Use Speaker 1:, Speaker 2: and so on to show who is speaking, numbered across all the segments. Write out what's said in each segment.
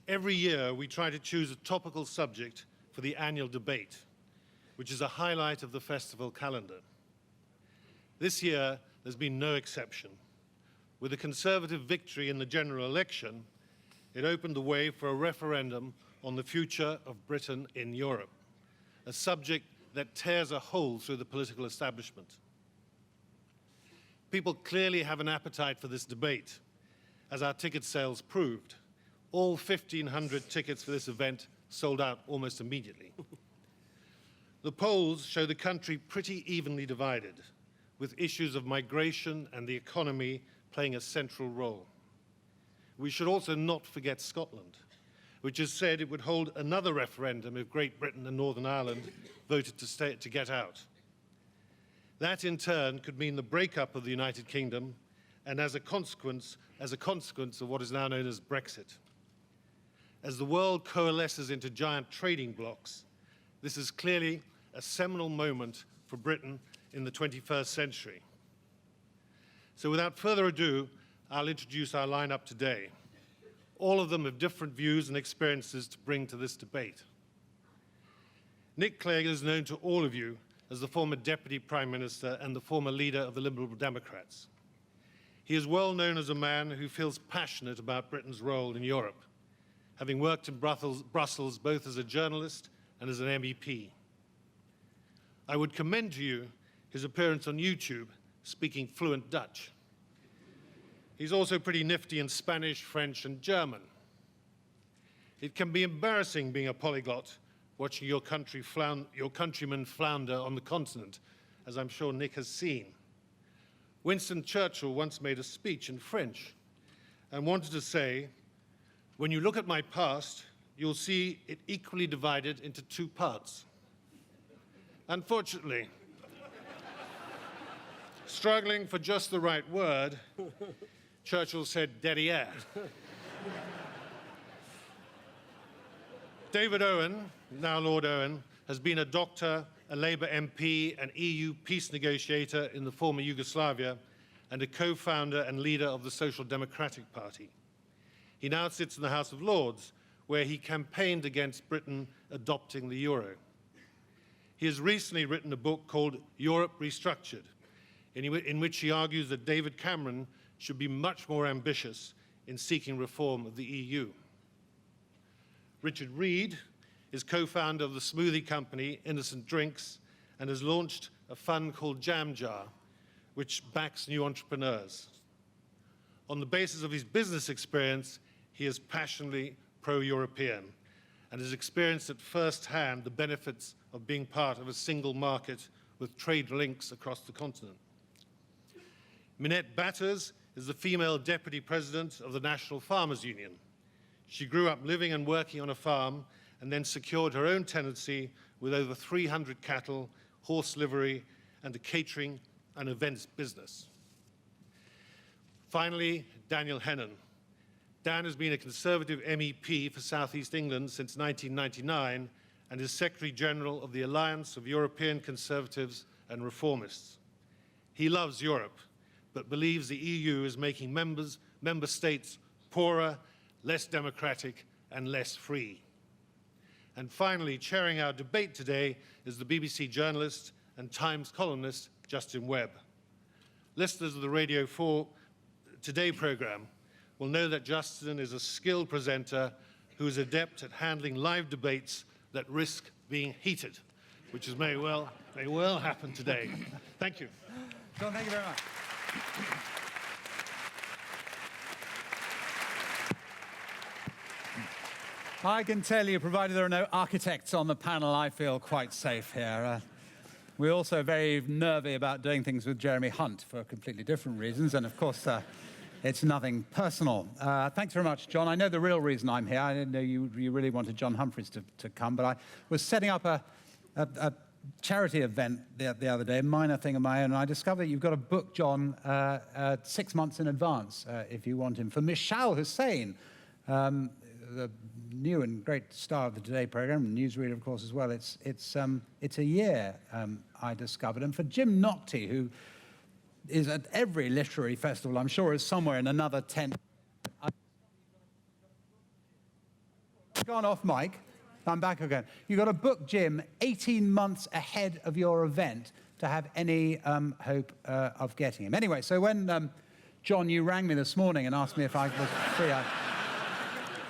Speaker 1: Every year, we try to choose a topical subject for the annual debate, which is a highlight of the festival calendar. This year, there's been no exception. With a Conservative victory in the general election, it opened the way for a referendum on the future of Britain in Europe, a subject that tears a hole through the political establishment. People clearly have an appetite for this debate, as our ticket sales proved. All 1,500 tickets for this event sold out almost immediately. The polls show the country pretty evenly divided, with issues of migration and the economy playing a central role. We should also not forget Scotland, which has said it would hold another referendum if Great Britain and Northern Ireland voted to get out. That, in turn, could mean the breakup of the United Kingdom and as a consequence of what is now known as Brexit. As the world coalesces into giant trading blocs, this is clearly a seminal moment for Britain in the 21st century. So without further ado, I'll introduce our lineup today. All of them have different views and experiences to bring to this debate. Nick Clegg is known to all of you as the former Deputy Prime Minister and the former leader of the Liberal Democrats. He is well known as a man who feels passionate about Britain's role in Europe, having worked in Brussels both as a journalist and as an MEP. I would commend to you his appearance on YouTube speaking fluent Dutch. He's also pretty nifty in Spanish, French, and German. It can be embarrassing being a polyglot, watching your countrymen flounder on the continent, as I'm sure Nick has seen. Winston Churchill once made a speech in French and wanted to say, "When you look at my past, you'll see it equally divided into two parts." Unfortunately, struggling for just the right word, Churchill said derrière. David Owen, now Lord Owen, has been a doctor, a Labour MP, an EU peace negotiator in the former Yugoslavia, and a co-founder and leader of the Social Democratic Party. He now sits in the House of Lords, where he campaigned against Britain adopting the euro. He has recently written a book called Europe Restructured, in which he argues that David Cameron should be much more ambitious in seeking reform of the EU. Richard Reed is co-founder of the smoothie company Innocent Drinks and has launched a fund called Jam Jar, which backs new entrepreneurs. On the basis of his business experience, he is passionately pro-European and has experienced at first hand the benefits of being part of a single market with trade links across the continent. Minette Batters is the female deputy president of the National Farmers Union. She grew up living and working on a farm and then secured her own tenancy with over 300 cattle, horse livery, and a catering and events business. Finally, Daniel Hannon. Dan has been a Conservative MEP for South East England since 1999 and is Secretary General of the Alliance of European Conservatives and Reformists. He loves Europe, but believes the EU is making member states poorer, less democratic, and less free. And finally, chairing our debate today is the BBC journalist and Times columnist, Justin Webb. Listeners of the Radio 4 Today programme will know that Justin is a skilled presenter who is adept at handling live debates that risk being heated, which may well happen today. Thank you.
Speaker 2: John, thank you very much. I can tell you, provided there are no architects on the panel, I feel quite safe here. We're also very nervy about doing things with Jeremy Hunt for completely different reasons, and of course, it's nothing personal. Thanks very much, John. I know the real reason I'm here. I didn't know you really wanted John Humphreys to come, but I was setting up a charity event the other day, a minor thing of my own, and I discovered you've got to book John 6 months in advance if you want him. For Michal Hussain, the new and great star of the Today programme, newsreader, of course, as well. It's a year, I discovered. And for Jim Nocte, who is at every literary festival, I'm sure is somewhere in another tent. gone off mic. I'm back again. You've got to book Jim 18 months ahead of your event to have any hope of getting him. Anyway, so when, John, you rang me this morning and asked me if I was free, I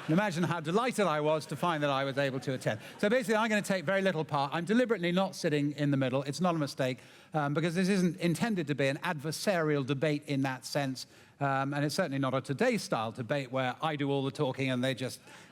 Speaker 2: can imagine how delighted I was to find that I was able to attend. So basically, I'm going to take very little part. I'm deliberately not sitting in the middle. It's not a mistake, because this isn't intended to be an adversarial debate in that sense. And it's certainly not a Today-style debate where I do all the talking and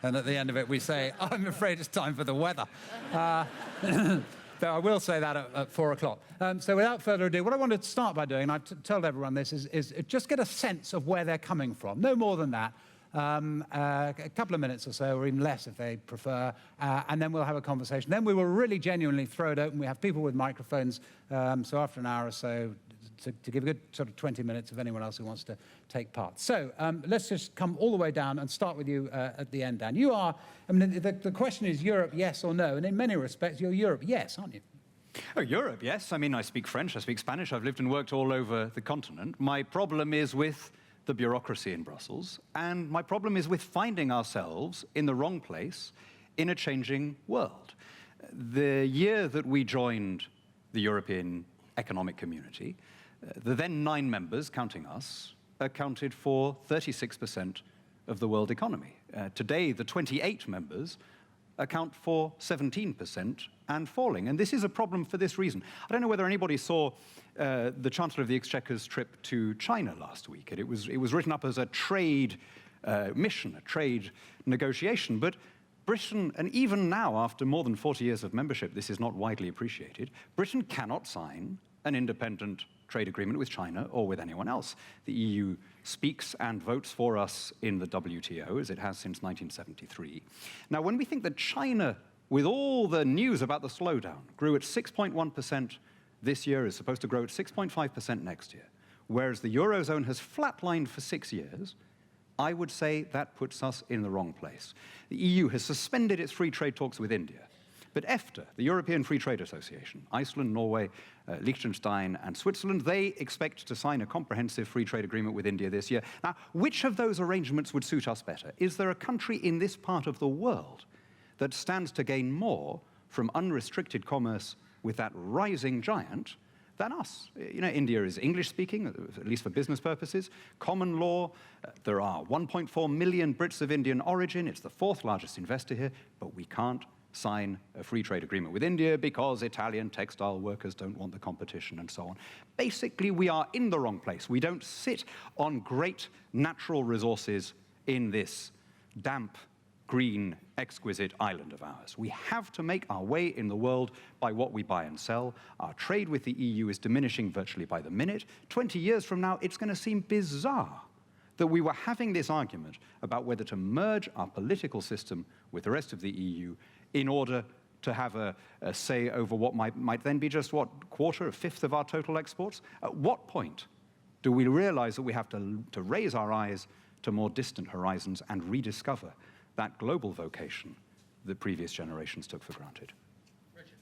Speaker 2: and at the end of it we say, I'm afraid it's time for the weather. Though I will say that at 4 o'clock. So without further ado, what I wanted to start by doing, and I've told everyone this, is just get a sense of where they're coming from. No more than that. A couple of minutes or so, or even less if they prefer, and then we'll have a conversation. Then we will really genuinely throw it open. We have people with microphones, so after an hour or so, to give a good sort of 20 minutes of anyone else who wants to take part. So let's just come all the way down and start with you at the end, Dan. You are, I mean, the question is Europe, yes or no? And in many respects, you're Europe, yes, aren't you?
Speaker 3: Oh, Europe, yes. I mean, I speak French, I speak Spanish, I've lived and worked all over the continent. My problem is with the bureaucracy in Brussels, and my problem is with finding ourselves in the wrong place in a changing world. The year that we joined the European Economic Community, the then 9 members, counting us, accounted for 36% of the world economy. Today, the 28 members account for 17% and falling. And this is a problem for this reason. I don't know whether anybody saw the Chancellor of the Exchequer's trip to China last week. And it was written up as a trade mission, a trade negotiation. But Britain, and even now, after more than 40 years of membership, this is not widely appreciated, Britain cannot sign an independent trade agreement with China or with anyone else. The EU speaks and votes for us in the WTO, as it has since 1973. Now, when we think that China, with all the news about the slowdown, grew at 6.1% this year, is supposed to grow at 6.5% next year, whereas the Eurozone has flatlined for 6 years, I would say that puts us in the wrong place. The EU has suspended its free trade talks with India. But EFTA, the European Free Trade Association, Iceland, Norway, Liechtenstein, and Switzerland, they expect to sign a comprehensive free trade agreement with India this year. Now, which of those arrangements would suit us better? Is there a country in this part of the world that stands to gain more from unrestricted commerce with that rising giant than us? You know, India is English-speaking, at least for business purposes, common law. There are 1.4 million Brits of Indian origin. It's the 4th largest investor here, but we can't sign a free trade agreement with India because Italian textile workers don't want the competition and so on. Basically, we are in the wrong place. We don't sit on great natural resources in this damp, green, exquisite island of ours. We have to make our way in the world by what we buy and sell. Our trade with the EU is diminishing virtually by the minute. 20 years from now, it's going to seem bizarre that we were having this argument about whether to merge our political system with the rest of the EU in order to have a say over what might then be just, what, a fifth of our total exports? At what point do we realize that we have to raise our eyes to more distant horizons and rediscover that global vocation that previous generations took for granted?
Speaker 2: Richard.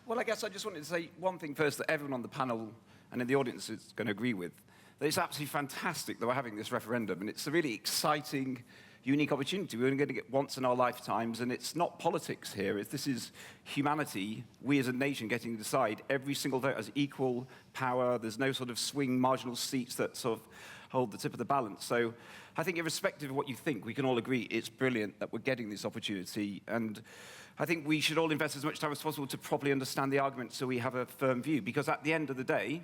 Speaker 4: Well, I guess I just wanted to say one thing first that everyone on the panel and in the audience is going to agree with. That it's absolutely fantastic that we're having this referendum, and it's a really exciting, unique opportunity. We're only going to get once in our lifetimes, and it's not politics here. This is humanity, we as a nation getting to decide. Every single vote has equal power. There's no sort of swing marginal seats that sort of hold the tip of the balance. So I think irrespective of what you think, we can all agree it's brilliant that we're getting this opportunity. And I think we should all invest as much time as possible to properly understand the argument so we have a firm view. Because at the end of the day,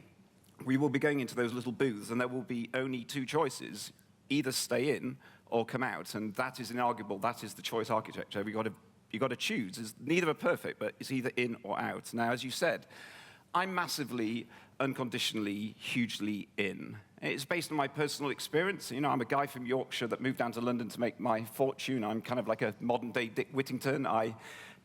Speaker 4: we will be going into those little booths and there will be only 2 choices, either stay in or come out. And that is inarguable. That is the choice architecture. You've got to choose. Neither are perfect, but it's either in or out. Now, as you said, I'm massively, unconditionally, hugely in. It's based on my personal experience. You know, I'm a guy from Yorkshire that moved down to London to make my fortune. I'm kind of like a modern-day Dick Whittington. I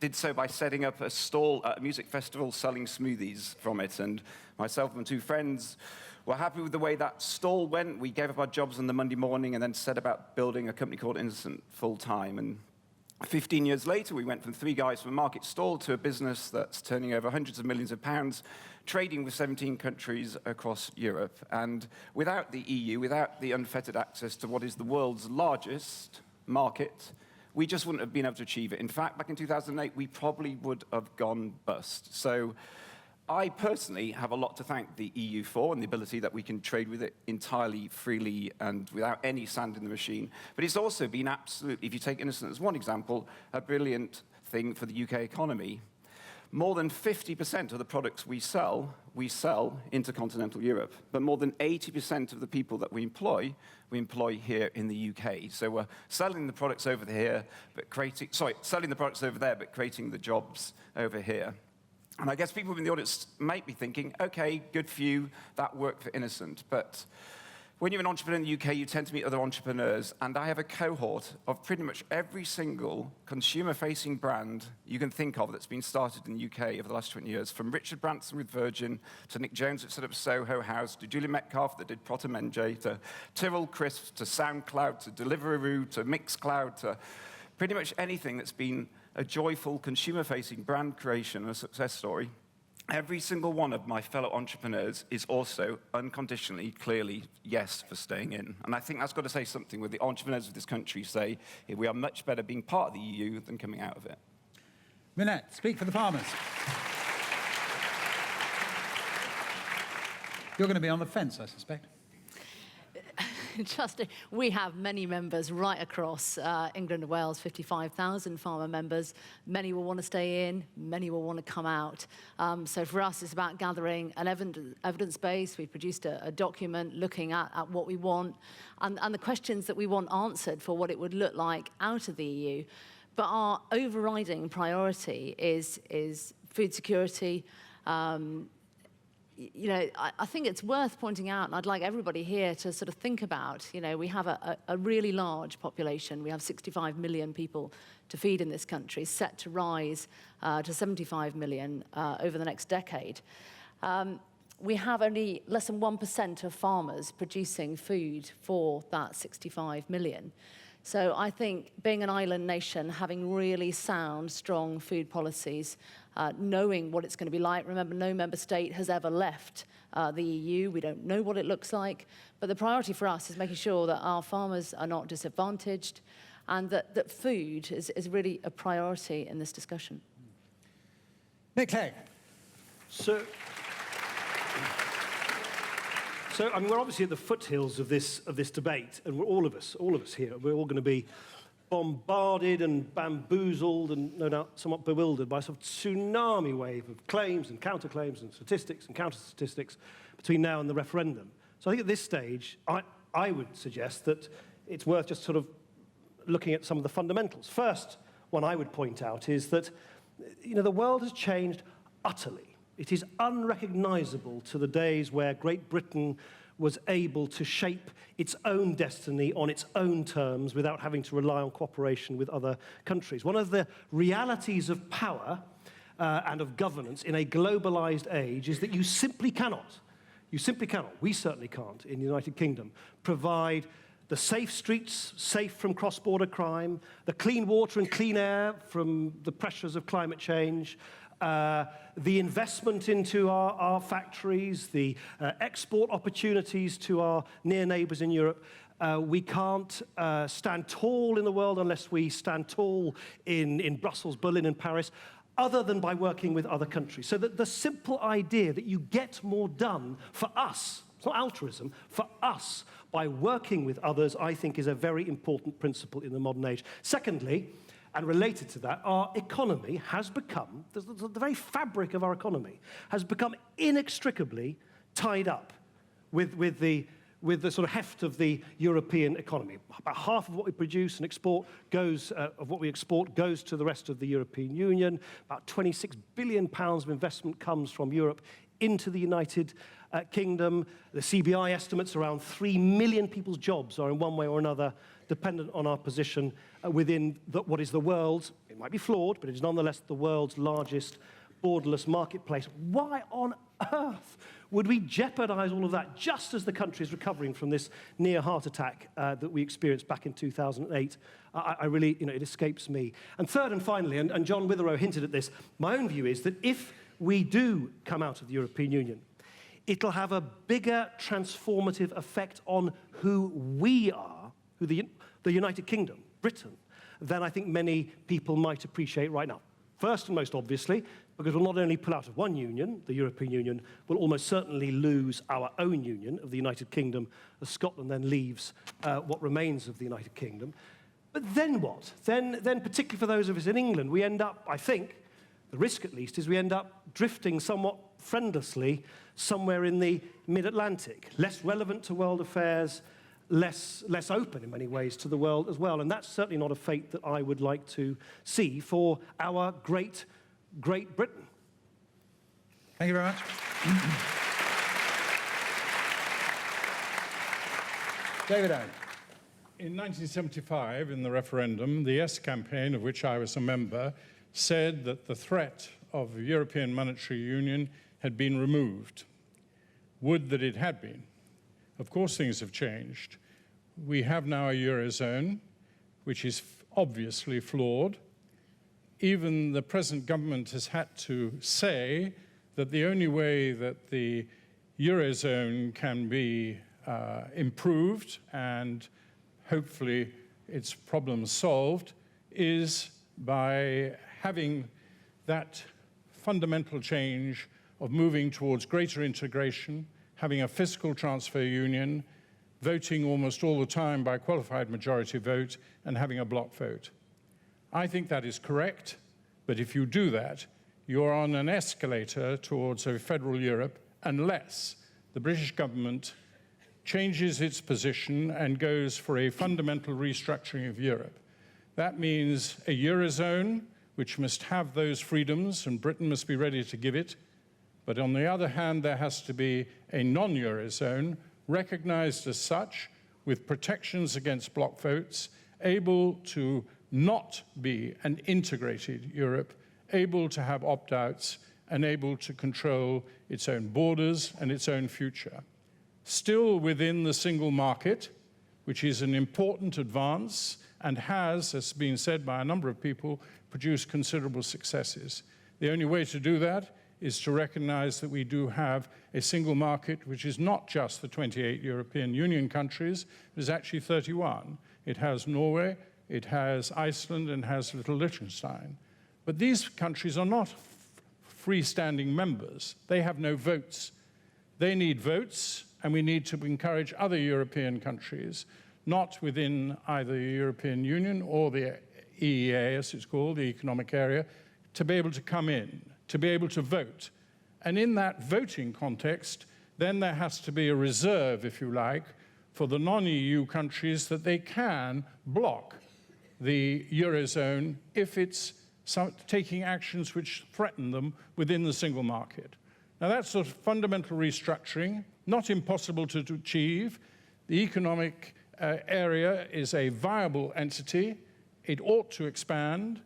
Speaker 4: did so by setting up a stall at a music festival selling smoothies from it. And myself and 2 friends were happy with the way that stall went. We gave up our jobs on the Monday morning and then set about building a company called Innocent full-time. And 15 years later, we went from 3 guys from a market stall to a business that's turning over hundreds of millions of pounds, trading with 17 countries across Europe. And without the EU, without the unfettered access to what is the world's largest market, we just wouldn't have been able to achieve it. In fact, back in 2008, we probably would have gone bust. So I personally have a lot to thank the EU for, and the ability that we can trade with it entirely freely and without any sand in the machine. But it's also been absolutely, if you take Innocent as one example, a brilliant thing for the UK economy. More than 50% of the products we sell into continental Europe. But more than 80% of the people that we employ here in the UK. So we're selling the products over here, but selling the products over there, but creating the jobs over here. And I guess people in the audience might be thinking, okay, good for you, that worked for Innocent. But when you're an entrepreneur in the UK, you tend to meet other entrepreneurs. And I have a cohort of pretty much every single consumer-facing brand you can think of that's been started in the UK over the last 20 years, from Richard Branson with Virgin, to Nick Jones that set up Soho House, to Julie Metcalf that did Protomenge, to Tyrrell Crisps, to SoundCloud, to Deliveroo, to Mixcloud, to pretty much anything that's been a joyful consumer-facing brand creation and a success story. Every single one of my fellow entrepreneurs is also unconditionally, clearly, yes for staying in. And I think that's got to say something with the entrepreneurs of this country say, we are much better being part of the EU than coming out of it.
Speaker 2: Minette, speak for the farmers. You're going to be on the fence, I suspect.
Speaker 5: We have many members right across England and Wales, 55,000 farmer members. Many will want to stay in, many will want to come out. So for us, it's about gathering an evidence base. We produced a document looking at what we want and the questions that we want answered for what it would look like out of the EU. But our overriding priority is food security. I think it's worth pointing out, and I'd like everybody here to sort of think about, we have a really large population. We have 65 million people to feed in this country, set to rise to 75 million over the next decade. We have only less than 1% of farmers producing food for that 65 million. So I think being an island nation, having really sound, strong food policies, knowing what it's going to be like. Remember, no member state has ever left the EU. We don't know what it looks like. But the priority for us is making sure that our farmers are not disadvantaged and that food is really a priority in this discussion.
Speaker 2: Nick Clegg.
Speaker 6: So I mean, we're obviously at the foothills of this debate, and all of us here, we're all going to be bombarded and bamboozled and no doubt somewhat bewildered by a sort of tsunami wave of claims and counterclaims and statistics and counter-statistics between now and the referendum. So I think at this stage, I would suggest that it's worth just sort of looking at some of the fundamentals. First one I would point out is that the world has changed utterly. It is unrecognizable to the days where Great Britain was able to shape its own destiny on its own terms without having to rely on cooperation with other countries. One of the realities of power and of governance in a globalized age is that you simply cannot, we certainly can't in the United Kingdom, provide the safe streets, safe from cross-border crime, the clean water and clean air from the pressures of climate change, the investment into our factories, the export opportunities to our near neighbors in Europe. We can't stand tall in the world unless we stand tall in Brussels, Berlin, and Paris, other than by working with other countries. So that the simple idea that you get more done for us, it's not altruism, for us, by working with others, I think is a very important principle in the modern age. Secondly, and related to that, our economy has become, the very fabric of our economy, has become inextricably tied up with the sort of heft of the European economy. About half of what we produce and export goes, to the rest of the European Union. About £26 billion of investment comes from Europe into the United Kingdom. The CBI estimates around 3 million people's jobs are in one way or another dependent on our position within what is the world's, it might be flawed, but it is nonetheless the world's largest borderless marketplace. Why on earth would we jeopardize all of that just as the country is recovering from this near heart attack that we experienced back in 2008? I really, it escapes me. And third and finally, and John Witherow hinted at this, my own view is that if we do come out of the European Union, it'll have a bigger transformative effect on who we are, who the United Kingdom, Britain, than I think many people might appreciate right now. First and most obviously, because we'll not only pull out of one union, the European Union, we'll almost certainly lose our own union of the United Kingdom as Scotland then leaves what remains of the United Kingdom. But then what? Then particularly for those of us in England, we end up, I think, the risk at least, is we end up drifting somewhat friendlessly somewhere in the mid-Atlantic, less relevant to world affairs, less open in many ways to the world as well. And that's certainly not a fate that I would like to see for our great Britain.
Speaker 2: Thank you very much. David Owen.
Speaker 7: In 1975, in the referendum, the Yes campaign, of which I was a member, said that the threat of European monetary union had been removed. Would that it had been. Of course, things have changed. We have now a Eurozone, which is obviously flawed. Even the present government has had to say that the only way that the Eurozone can be improved and hopefully its problems solved is by having that fundamental change of moving towards greater integration, having a fiscal transfer union, voting almost all the time by qualified majority vote, and having a block vote. I think that is correct, but if you do that, you're on an escalator towards a federal Europe unless the British government changes its position and goes for a fundamental restructuring of Europe. That means a Eurozone, which must have those freedoms, and Britain must be ready to give it. But on the other hand, there has to be a non-Eurozone, recognized as such, with protections against block votes, able to not be an integrated Europe, able to have opt-outs, and able to control its own borders and its own future. Still within the single market, which is an important advance and has, as has been said by a number of people, produced considerable successes. The only way to do that is to recognize that we do have a single market which is not just the 28 European Union countries, it is actually 31. It has Norway, it has Iceland, and has little Liechtenstein. But these countries are not freestanding members. They have no votes. They need votes, and we need to encourage other European countries, not within either the European Union or the EEA, as it's called, the economic area, to be able to come in, to be able to vote. And in that voting context, then there has to be a reserve, if you like, for the non-EU countries that they can block the Eurozone if it's taking actions which threaten them within the single market. Now, that sort of fundamental restructuring, not impossible to achieve. The economic area is a viable entity. It ought to expand.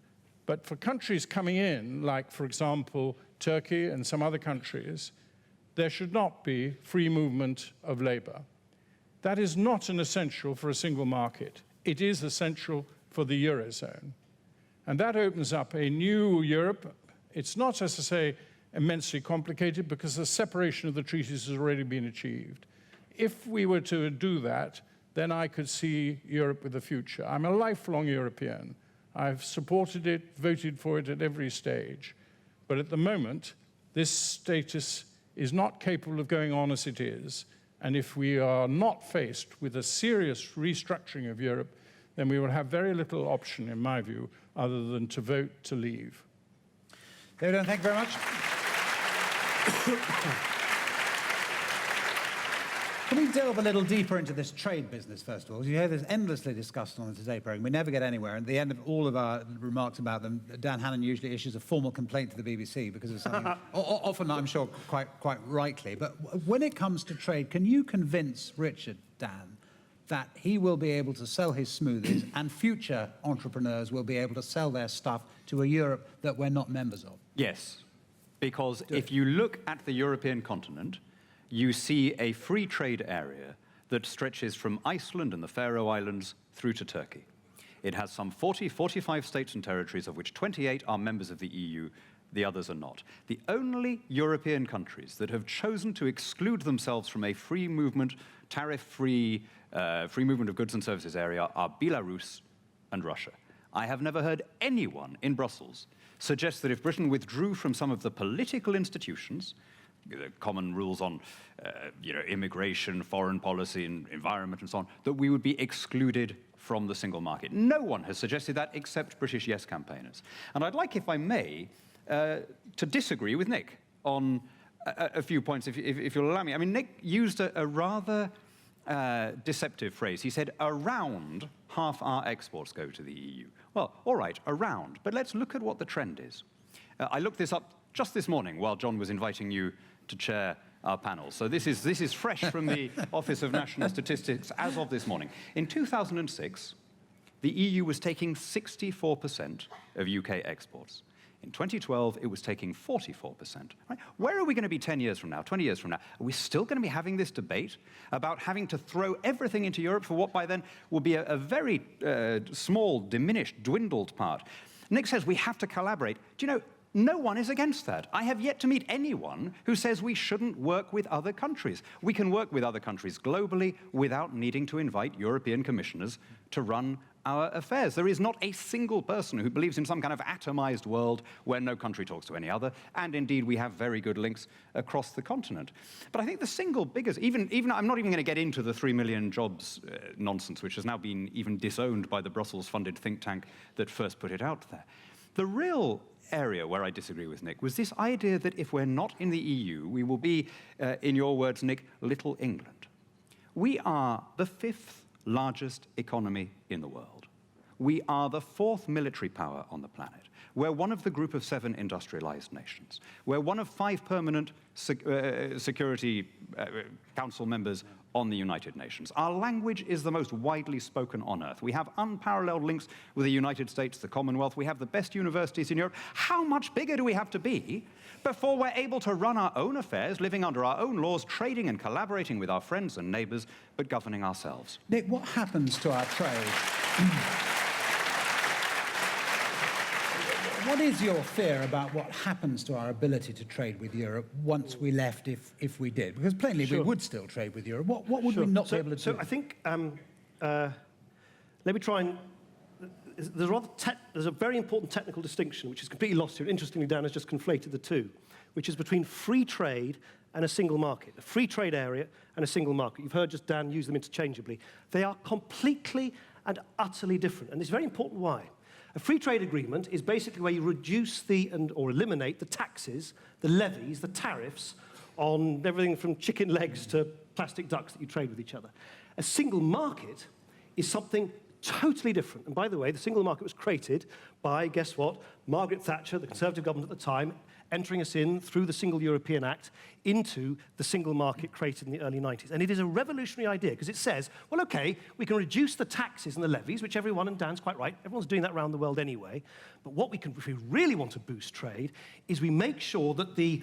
Speaker 7: But for countries coming in, like, for example, Turkey and some other countries, there should not be free movement of labor. That is not an essential for a single market. It is essential for the Eurozone. And that opens up a new Europe. It's not, as I say, immensely complicated because the separation of the treaties has already been achieved. If we were to do that, then I could see Europe with a future. I'm a lifelong European. I've supported it, voted for it at every stage. But at the moment, this status is not capable of going on as it is. And if we are not faced with a serious restructuring of Europe, then we will have very little option, in my view, other than to vote to leave.
Speaker 2: David, thank you very much. Can we delve a little deeper into this trade business, first of all? You hear this endlessly discussed on the Today programme. We never get anywhere. And at the end of all of our remarks about them, Dan Hannon usually issues a formal complaint to the BBC because of something, often, I'm sure, quite rightly. But when it comes to trade, can you convince Richard, Dan, that he will be able to sell his smoothies and future entrepreneurs will be able to sell their stuff to a Europe that we're not members of?
Speaker 3: Yes, because if you look at the European continent, you see a free trade area that stretches from Iceland and the Faroe Islands through to Turkey. It has some 45 states and territories, of which 28 are members of the EU the others are not. The only European countries that have chosen to exclude themselves from a free movement, tariff-free, free movement of goods and services area are Belarus and Russia. I have never heard anyone in Brussels suggest that if Britain withdrew from some of the political institutions, the common rules on immigration, foreign policy, and environment, and so on, that we would be excluded from the single market. No one has suggested that except British yes campaigners. And I'd like, if I may, to disagree with Nick on a few points, if you'll allow me. I mean, Nick used a rather deceptive phrase. He said, around half our exports go to the EU. Well, all right, around, but let's look at what the trend is. I looked this up just this morning while John was inviting you to chair our panel. So this is fresh from the Office of National Statistics as of this morning. In 2006, the EU was taking 64% of UK exports. In 2012, it was taking 44%. Right? Where are we going to be 10 years from now, 20 years from now? Are we still going to be having this debate about having to throw everything into Europe for what by then will be a very small, diminished, dwindled part? Nick says we have to collaborate. Do you know, no one is against that. I have yet to meet anyone who says we shouldn't work with other countries. We can work with other countries globally without needing to invite European commissioners to run our affairs. There is not a single person who believes in some kind of atomized world where no country talks to any other, and indeed we have very good links across the continent. But I think the single biggest, even I'm not even going to get into the 3 million jobs nonsense, which has now been even disowned by the Brussels-funded think tank that first put it out there. The real area where I disagree with Nick was this idea that if we're not in the EU, we will be, in your words, Nick, Little England. We are the 5th largest economy in the world. We are the 4th military power on the planet. We're one of the group of 7 industrialized nations. We're one of 5 permanent Security Council members on the United Nations. Our language is the most widely spoken on Earth. We have unparalleled links with the United States, the Commonwealth. We have the best universities in Europe. How much bigger do we have to be before we're able to run our own affairs, living under our own laws, trading and collaborating with our friends and neighbors, but governing ourselves?
Speaker 2: Nick, what happens to our trade? What is your fear about what happens to our ability to trade with Europe once we left, if we did? Because plainly we would still trade with Europe. What would we not be able to do?
Speaker 6: So I think, let me try and, there's a very important technical distinction which is completely lost here. Interestingly, Dan has just conflated the two, which is between free trade and a single market, a free trade area and a single market. You've heard just Dan use them interchangeably. They are completely and utterly different, and it's very important why. A free trade agreement is basically where you reduce or eliminate the taxes, the levies, the tariffs on everything from chicken legs to plastic ducks that you trade with each other. A single market is something totally different. And by the way, the single market was created by, guess what, Margaret Thatcher, the Conservative government at the time, entering us in through the Single European Act into the single market created in the early 90s. And it is a revolutionary idea because it says, well, okay, we can reduce the taxes and the levies, which everyone, and Dan's quite right, everyone's doing that around the world anyway. But what we can, if we really want to boost trade, is we make sure that the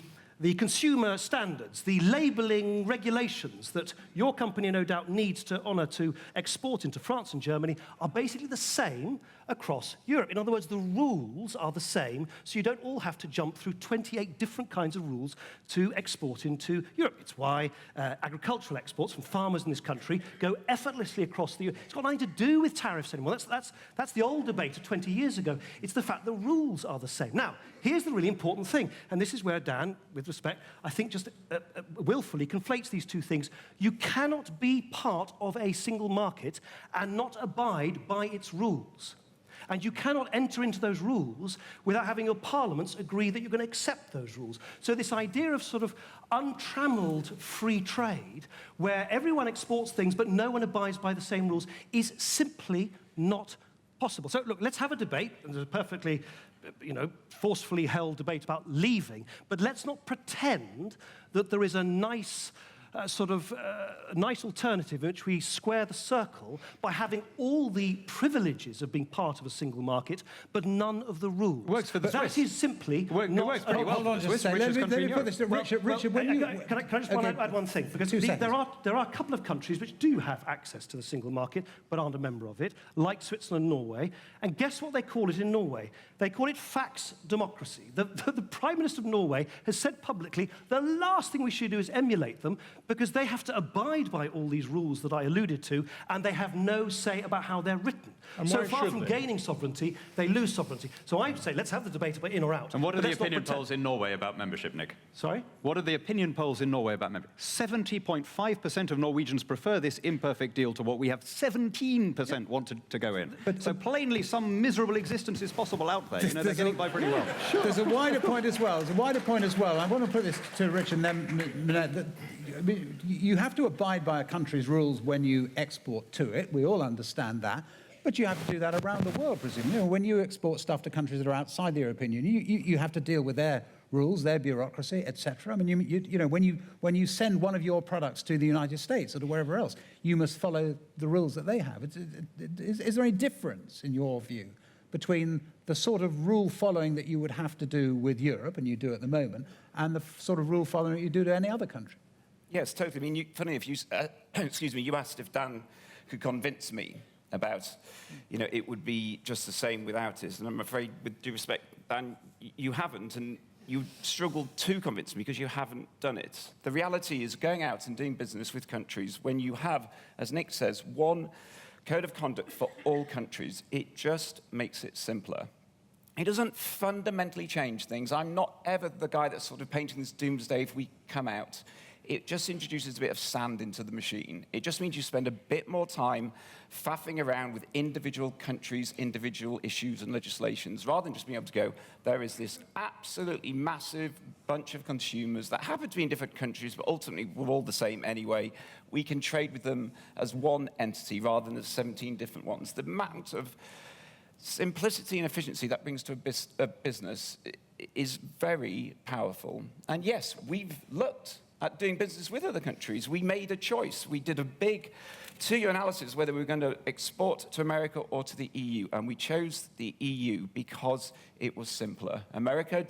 Speaker 6: consumer standards, the labeling regulations that your company no doubt needs to honour to export into France and Germany are basically the same across Europe. In other words, the rules are the same, so you don't all have to jump through 28 different kinds of rules to export into Europe. It's why agricultural exports from farmers in this country go effortlessly across the Europe. It's got nothing to do with tariffs anymore. That's the old debate of 20 years ago. It's the fact the rules are the same. Now, here's the really important thing, and this is where Dan, with respect, I think just willfully conflates these two things. You cannot be part of a single market and not abide by its rules. And you cannot enter into those rules without having your parliaments agree that you're going to accept those rules. So this idea of sort of untrammeled free trade, where everyone exports things but no one abides by the same rules, is simply not possible. So look, let's have a debate, and there's a perfectly forcefully held debate about leaving, but let's not pretend that there is a nice nice alternative in which we square the circle by having all the privileges of being part of a single market, but none of the rules.
Speaker 3: Works for the Swiss.
Speaker 6: That is simply
Speaker 3: It works pretty well.
Speaker 2: Hold on
Speaker 3: for the
Speaker 2: just a
Speaker 3: Swiss,
Speaker 2: second. Let
Speaker 3: richest
Speaker 2: me
Speaker 3: country in
Speaker 2: put this to
Speaker 3: Europe.
Speaker 2: Richard. When you...
Speaker 6: Can I just add one thing? Because
Speaker 2: 2 seconds.
Speaker 6: there are a couple of countries which do have access to the single market but aren't a member of it, like Switzerland and Norway. And guess what they call it in Norway? They call it fax democracy. The Prime Minister of Norway has said publicly the last thing we should do is emulate them because they have to abide by all these rules that I alluded to, and they have no say about how they're written.
Speaker 7: And
Speaker 6: So
Speaker 7: why
Speaker 6: far
Speaker 7: should
Speaker 6: from
Speaker 7: they?
Speaker 6: gaining sovereignty, they lose sovereignty. So I say let's have the debate about in or out.
Speaker 3: And what are
Speaker 6: But
Speaker 3: the
Speaker 6: let's not
Speaker 3: opinion
Speaker 6: pretend-
Speaker 3: polls in Norway about membership, Nick?
Speaker 6: Sorry?
Speaker 3: What are the opinion polls in Norway about membership? 70.5% of Norwegians prefer this imperfect deal to what we have 17% wanted to go in. So plainly, some miserable existence is possible out there. You know, they're getting by pretty well.
Speaker 2: There's a wider point as well. I want to put this to Rich and then Minette. That you have to abide by a country's rules when you export to it. We all understand that. But you have to do that around the world, presumably. You know, when you export stuff to countries that are outside the European Union, you have to deal with their rules, their bureaucracy, etc. I mean, you know, when you send one of your products to the United States or to wherever else, you must follow the rules that they have. Is there any difference, in your view, between the sort of rule following that you would have to do with Europe, and you do at the moment, and the sort of rule following that you do to any other country?
Speaker 4: Yes, totally. I mean, funny if you, excuse me, you asked if Dan could convince me about, you know, it would be just the same without it. And I'm afraid, with due respect, Dan, you haven't, and you struggled to convince me because you haven't done it. The reality is going out and doing business with countries when you have, as Nick says, one code of conduct for all countries, it just makes it simpler. It doesn't fundamentally change things. I'm not ever the guy that's sort of painting this doomsday if we come out. It just introduces a bit of sand into the machine. It just means you spend a bit more time faffing around with individual countries, individual issues and legislations, rather than just being able to go, there is this absolutely massive bunch of consumers that happen to be in different countries, but ultimately we're all the same anyway. We can trade with them as one entity rather than as 17 different ones. The amount of simplicity and efficiency that brings to a business is very powerful. And yes, we've looked at doing business with other countries. We made a choice. We did a big two-year analysis whether we were going to export to America or to the EU, and we chose the EU because it was simpler. America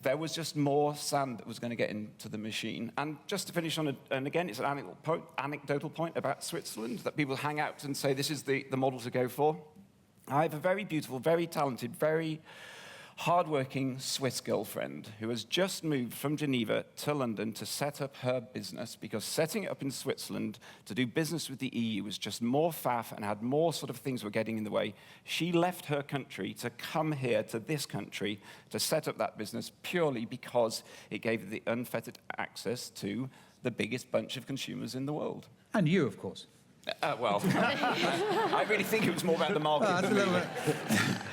Speaker 4: there was just more sand that was going to get into the machine. And just to finish on, and again, it's an anecdotal point about Switzerland, that people hang out and say this is the model to go for. I have a very beautiful, very talented, very hardworking Swiss girlfriend who has just moved from Geneva to London to set up her business because setting it up in Switzerland to do business with the EU was just more faff and had more sort of things were getting in the way. She left her country to come here to this country to set up that business purely because it gave her the unfettered access to the biggest bunch of consumers in the world.
Speaker 2: And you, of course.
Speaker 4: Well, I really think it was more about the market.
Speaker 2: That's a little bit.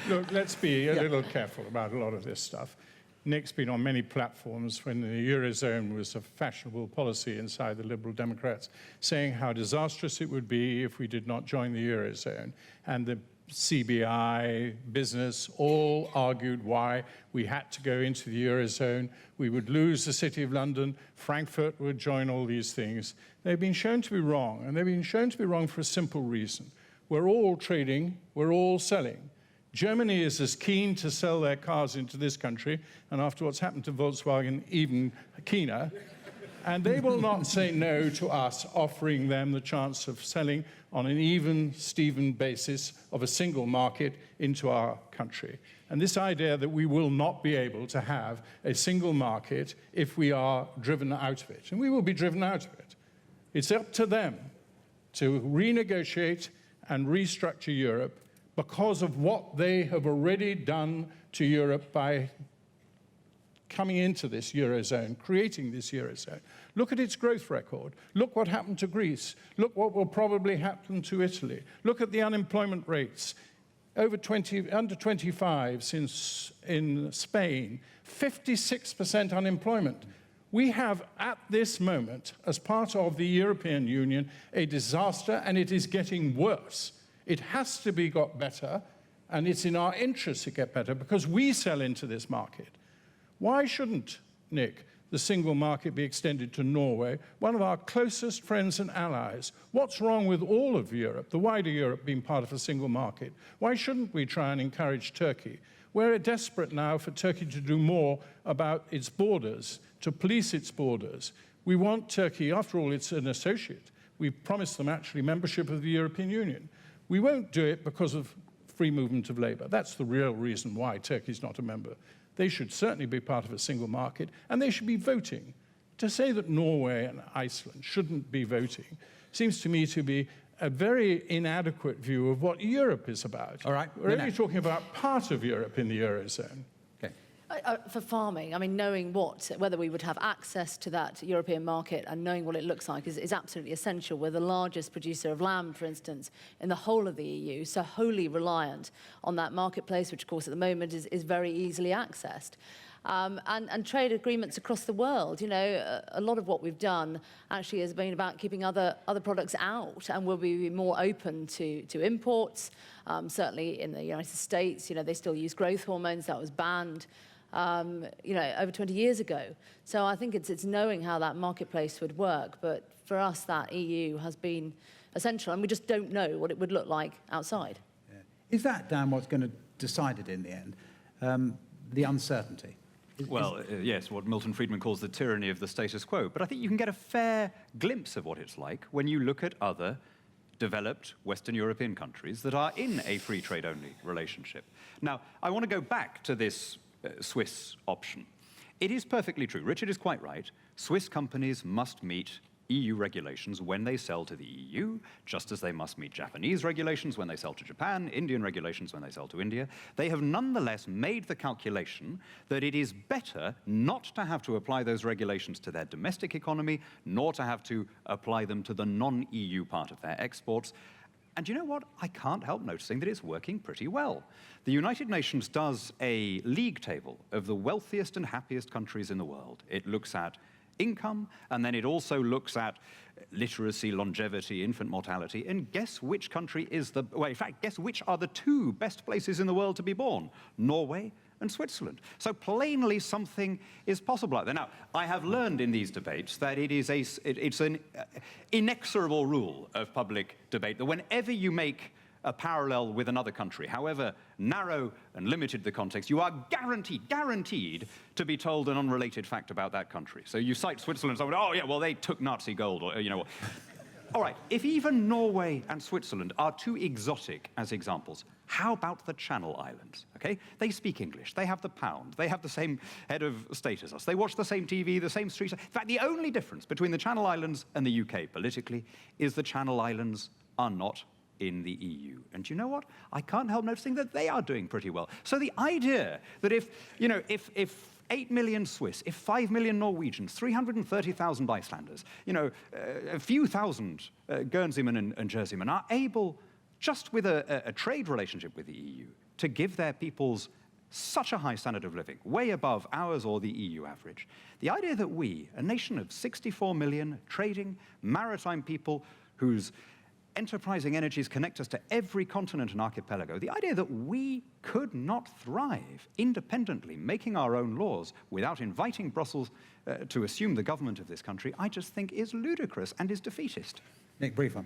Speaker 7: Look, let's be a little careful about a lot of this stuff. Nick's been on many platforms when the Eurozone was a fashionable policy inside the Liberal Democrats, saying how disastrous it would be if we did not join the Eurozone. And the CBI, business, all argued why we had to go into the Eurozone. We would lose the City of London. Frankfurt would join all these things. They've been shown to be wrong, and they've been shown to be wrong for a simple reason. We're all trading, we're all selling. Germany is as keen to sell their cars into this country, and after what's happened to Volkswagen, even keener. And they will not say no to us offering them the chance of selling on an even, Steven basis of a single market into our country. And this idea that we will not be able to have a single market if we are driven out of it, and we will be driven out of it. It's up to them to renegotiate and restructure Europe because of what they have already done to Europe by coming into this Eurozone, creating this Eurozone. Look at its growth record. Look what happened to Greece. Look what will probably happen to Italy. Look at the unemployment rates. Under 25 since in Spain, 56% unemployment. We have, at this moment, as part of the European Union, a disaster, and it is getting worse. It has to be got better, and it's in our interest to get better because we sell into this market. Why shouldn't, Nick, the single market be extended to Norway, one of our closest friends and allies. What's wrong with all of Europe, the wider Europe, being part of a single market? Why shouldn't we try and encourage Turkey? We're desperate now for Turkey to do more about its borders, to police its borders. We want Turkey, after all, it's an associate. We've promised them actually membership of the European Union. We won't do it because of free movement of labor. That's the real reason why Turkey's not a member. They should certainly be part of a single market, and they should be voting. To say that Norway and Iceland shouldn't be voting seems to me to be a very inadequate view of what Europe is about.
Speaker 2: All right.
Speaker 7: We're only talking about part of Europe in the Eurozone.
Speaker 2: Okay.
Speaker 5: For farming, I mean, knowing whether we would have access to that European market and knowing what it looks like is absolutely essential. We're the largest producer of lamb, for instance, in the whole of the EU, so wholly reliant on that marketplace, which, of course, at the moment is very easily accessed. And trade agreements across the world. You know, a lot of what we've done actually has been about keeping other products out, and we'll be more open to imports. Certainly in the United States, you know, they still use growth hormones. That was banned, you know, over 20 years ago. So I think it's knowing how that marketplace would work. But for us, that EU has been essential, and we just don't know what it would look like outside.
Speaker 2: Yeah. Is that, Dan, what's going to decide it in the end? The uncertainty?
Speaker 3: Well, yes, what Milton Friedman calls the tyranny of the status quo. But I think you can get a fair glimpse of what it's like when you look at other developed Western European countries that are in a free trade-only relationship. Now, I want to go back to this Swiss option. It is perfectly true. Richard is quite right. Swiss companies must meet EU regulations when they sell to the EU, just as they must meet Japanese regulations when they sell to Japan, Indian regulations when they sell to India. They have nonetheless made the calculation that it is better not to have to apply those regulations to their domestic economy, nor to have to apply them to the non-EU part of their exports. And you know what? I can't help noticing that it's working pretty well. The United Nations does a league table of the wealthiest and happiest countries in the world. It looks at income, and then it also looks at literacy, longevity, infant mortality, and guess which country is the, well, in fact, guess which are the two best places in the world to be born? Norway and Switzerland. So plainly something is possible out there. Now, I have learned in these debates that it's an inexorable rule of public debate that whenever you make a parallel with another country, however narrow and limited the context, you are guaranteed to be told an unrelated fact about that country. So you cite Switzerland, someone, oh yeah, well they took Nazi gold, or you know what. All right, if even Norway and Switzerland are too exotic as examples, how about the Channel Islands, okay? They speak English, they have the pound, they have the same head of state as us, they watch the same TV, the same streets. In fact, the only difference between the Channel Islands and the UK politically is the Channel Islands are not in the EU. And you know what? I can't help noticing that they are doing pretty well. So the idea that if 8 million Swiss, if 5 million Norwegians, 330,000 Icelanders, you know, a few thousand Guernseymen and Jerseymen are able, just with a trade relationship with the EU, to give their peoples such a high standard of living, way above ours or the EU average. The idea that we, a nation of 64 million trading, maritime people whose enterprising energies connect us to every continent and archipelago, the idea that we could not thrive independently, making our own laws without inviting Brussels to assume the government of this country, I just think is ludicrous and is defeatist.
Speaker 2: Nick, brief one.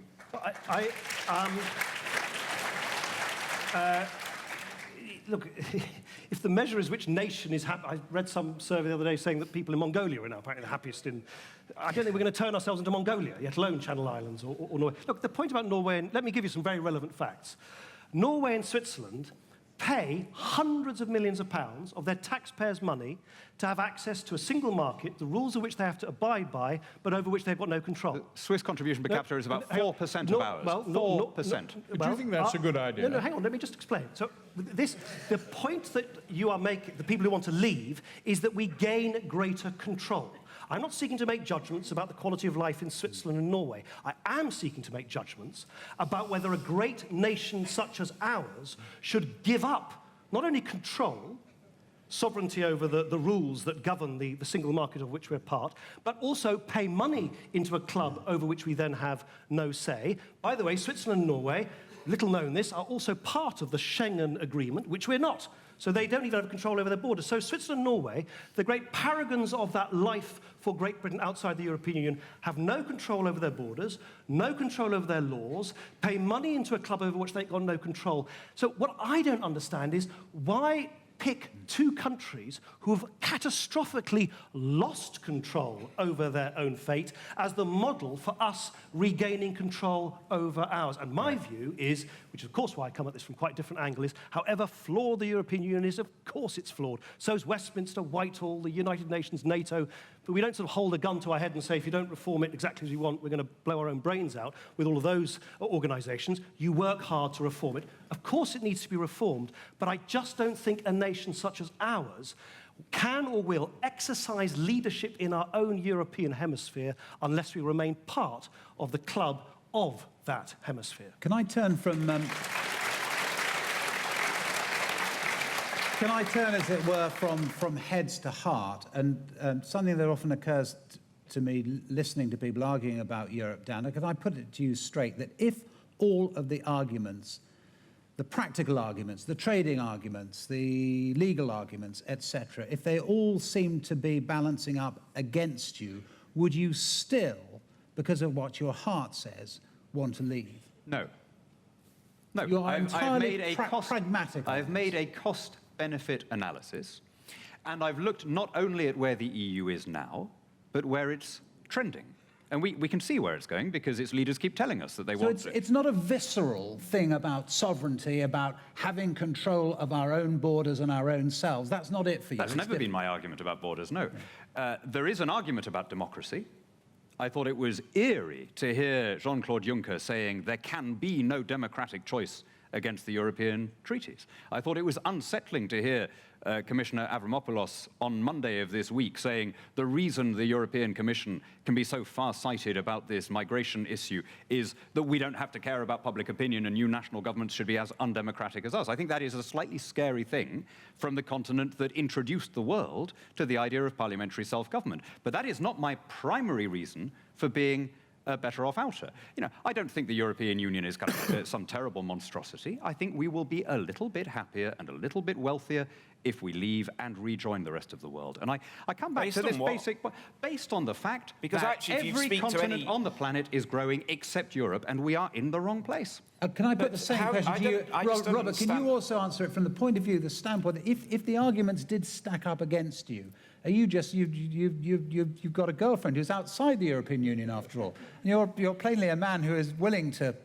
Speaker 6: Look, if the measure is which nation is happy, I read some survey the other day saying that people in Mongolia are now apparently the happiest in. I don't think we're going to turn ourselves into Mongolia, yet alone Channel Islands or Norway. Look, the point about Norway, and let me give you some very relevant facts. Norway and Switzerland pay hundreds of millions of pounds of their taxpayers' money to have access to a single market, the rules of which they have to abide by, but over which they've got no control.
Speaker 3: The Swiss contribution per capita is about 4% of ours.
Speaker 6: Well,
Speaker 3: 4%.
Speaker 7: Do you think that's a good idea?
Speaker 6: No, hang on, let me just explain. So the point that you are making, the people who want to leave, is that we gain greater control. I'm not seeking to make judgments about the quality of life in Switzerland and Norway. I am seeking to make judgments about whether a great nation such as ours should give up not only control, sovereignty over the rules that govern the single market of which we're part, but also pay money into a club over which we then have no say. By the way, Switzerland and Norway, little known this, are also part of the Schengen Agreement, which we're not. So they don't even have control over their borders. So Switzerland and Norway, the great paragons of that life for Great Britain outside the European Union, have no control over their borders, no control over their laws, pay money into a club over which they've got no control. So what I don't understand is why pick two countries who have catastrophically lost control over their own fate as the model for us regaining control over ours. And my view is, which is of course why I come at this from quite a different angle, is however flawed the European Union is, of course it's flawed. So is Westminster, Whitehall, the United Nations, NATO. But we don't sort of hold a gun to our head and say, if you don't reform it exactly as we want, we're going to blow our own brains out with all of those organisations. You work hard to reform it. Of course it needs to be reformed, but I just don't think a nation such as ours can or will exercise leadership in our own European hemisphere unless we remain part of the club of that hemisphere.
Speaker 2: Can I turn from... Can I turn, as it were, from heads to heart? And something that often occurs to me listening to people arguing about Europe, Dan, can I put it to you straight, that if all of the arguments, the practical arguments, the trading arguments, the legal arguments, etc., if they all seem to be balancing up against you, would you still, because of what your heart says, want to leave?
Speaker 3: No. No,
Speaker 2: You're entirely
Speaker 3: I've made a
Speaker 2: pragmatic.
Speaker 3: I've made a cost-benefit analysis, and I've looked not only at where the EU is now, but where it's trending. And we can see where it's going because its leaders keep telling us that they want
Speaker 2: So
Speaker 3: it.
Speaker 2: it's not a visceral thing about sovereignty, about having control of our own borders and our own selves. That's not it for you.
Speaker 3: That's never been my argument about borders, no. There is an argument about democracy. I thought it was eerie to hear Jean-Claude Juncker saying there can be no democratic choice against the European treaties. I thought it was unsettling to hear Commissioner Avramopoulos on Monday of this week saying the reason the European Commission can be so far-sighted about this migration issue is that we don't have to care about public opinion and new national governments should be as undemocratic as us. I think that is a slightly scary thing from the continent that introduced the world to the idea of parliamentary self-government. But that is not my primary reason for being better off outer. You know, I don't think the European Union is kind of some terrible monstrosity. I think we will be a little bit happier and a little bit wealthier if we leave and rejoin the rest of the world. And I come back to this basic point, based on the fact
Speaker 4: because
Speaker 3: that
Speaker 4: actually, if you
Speaker 3: every
Speaker 4: speak to
Speaker 3: continent
Speaker 4: any...
Speaker 3: on the planet is growing except Europe, and we are in the wrong place.
Speaker 2: Can I put the same question to you? Robert, can you also answer it from the point of view, the standpoint, if the arguments did stack up against you, are you just, you've got a girlfriend who's outside the European Union after all. You're plainly a man who is willing to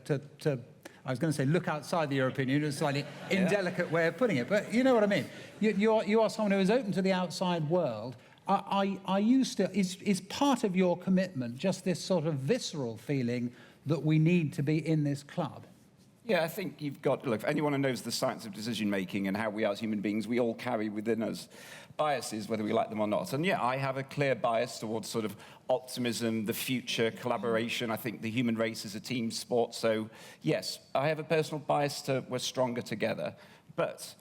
Speaker 2: I was going to say look outside the European Union, a slightly indelicate way of putting it, but you know what I mean. You are someone who is open to the outside world. Are you still, is part of your commitment just this sort of visceral feeling that we need to be in this club?
Speaker 4: Yeah, I think you've got, look, anyone who knows the science of decision-making and how we as human beings, we all carry within us biases, whether we like them or not. And yeah, I have a clear bias towards sort of optimism, the future, collaboration. I think the human race is a team sport. So yes, I have a personal bias to we're stronger together. But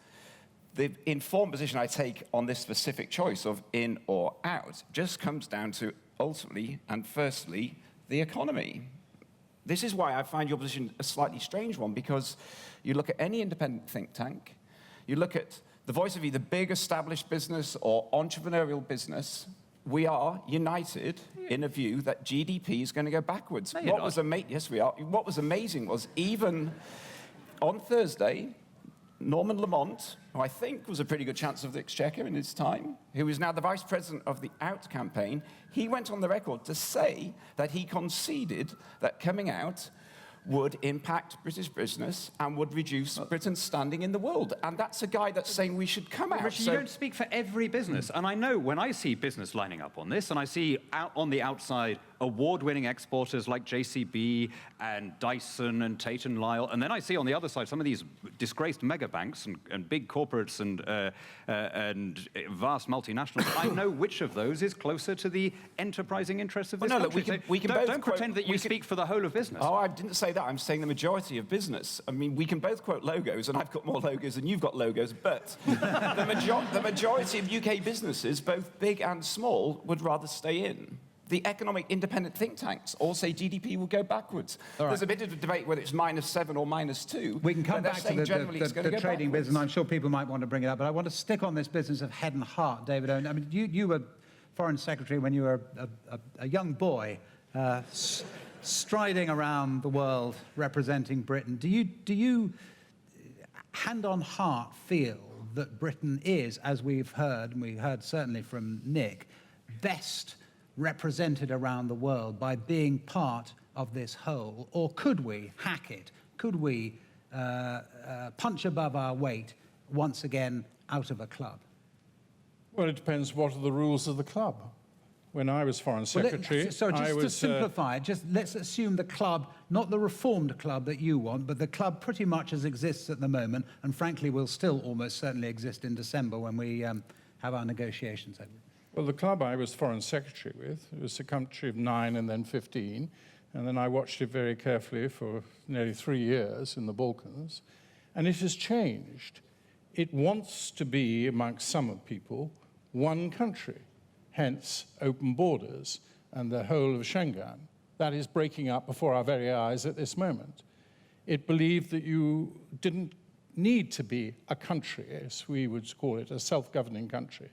Speaker 4: the informed position I take on this specific choice of in or out just comes down to ultimately and firstly, the economy. This is why I find your position a slightly strange one, because you look at any independent think tank, you look at the voice of either big established business or entrepreneurial business, we are united in a view that GDP is going to go backwards.
Speaker 3: No,
Speaker 4: yes, we are. What was amazing was even on Thursday, Norman Lamont, who I think was a pretty good chance of the Exchequer in his time, who is now the vice president of the Out campaign, he went on the record to say that he conceded that coming out would impact British business and would reduce Britain's standing in the world. And that's a guy that's saying we should come out.
Speaker 3: Richard, you don't speak for every business. And I know when I see business lining up on this, and I see out on the outside award-winning exporters like JCB and Dyson and Tate & Lyle, and then I see on the other side some of these disgraced mega banks and big corporates and vast multinationals. I know which of those is closer to the enterprising interests of this country. Don't pretend that you speak for the whole of business.
Speaker 4: Oh, I didn't say that. I'm saying the majority of business. I mean, we can both quote logos, and I've got more logos than you've got logos, but the majority of UK businesses, both big and small, would rather stay in. The economic independent think tanks all say GDP will go backwards.
Speaker 2: All right.
Speaker 4: There's a bit of a debate whether it's -7 or -2.
Speaker 2: We can come
Speaker 4: but they're
Speaker 2: back to
Speaker 4: saying
Speaker 2: the
Speaker 4: generally it's going to go
Speaker 2: trading
Speaker 4: backwards.
Speaker 2: business, and I'm sure people might want to bring it up, but I want to stick on this business of head and heart, David Owen. I mean, you were Foreign Secretary when you were a young boy, striding around the world representing Britain. Do you, hand on heart, feel that Britain is, as we've heard, and we heard certainly from Nick, best represented around the world by being part of this whole? Or could we hack it? Could we punch above our weight once again out of a club?
Speaker 7: Well, it depends what are the rules of the club. When I was Foreign Secretary,
Speaker 2: to simplify it, just let's assume the club, not the reformed club that you want, but the club pretty much as exists at the moment, and frankly will still almost certainly exist in December when we have our negotiations over.
Speaker 7: Well, the club I was Foreign Secretary with, it was a country of 9 and then 15, and then I watched it very carefully for nearly 3 years in the Balkans, and it has changed. It wants to be, amongst some people, one country, hence open borders and the whole of Schengen. That is breaking up before our very eyes at this moment. It believed that you didn't need to be a country, as we would call it, a self-governing country.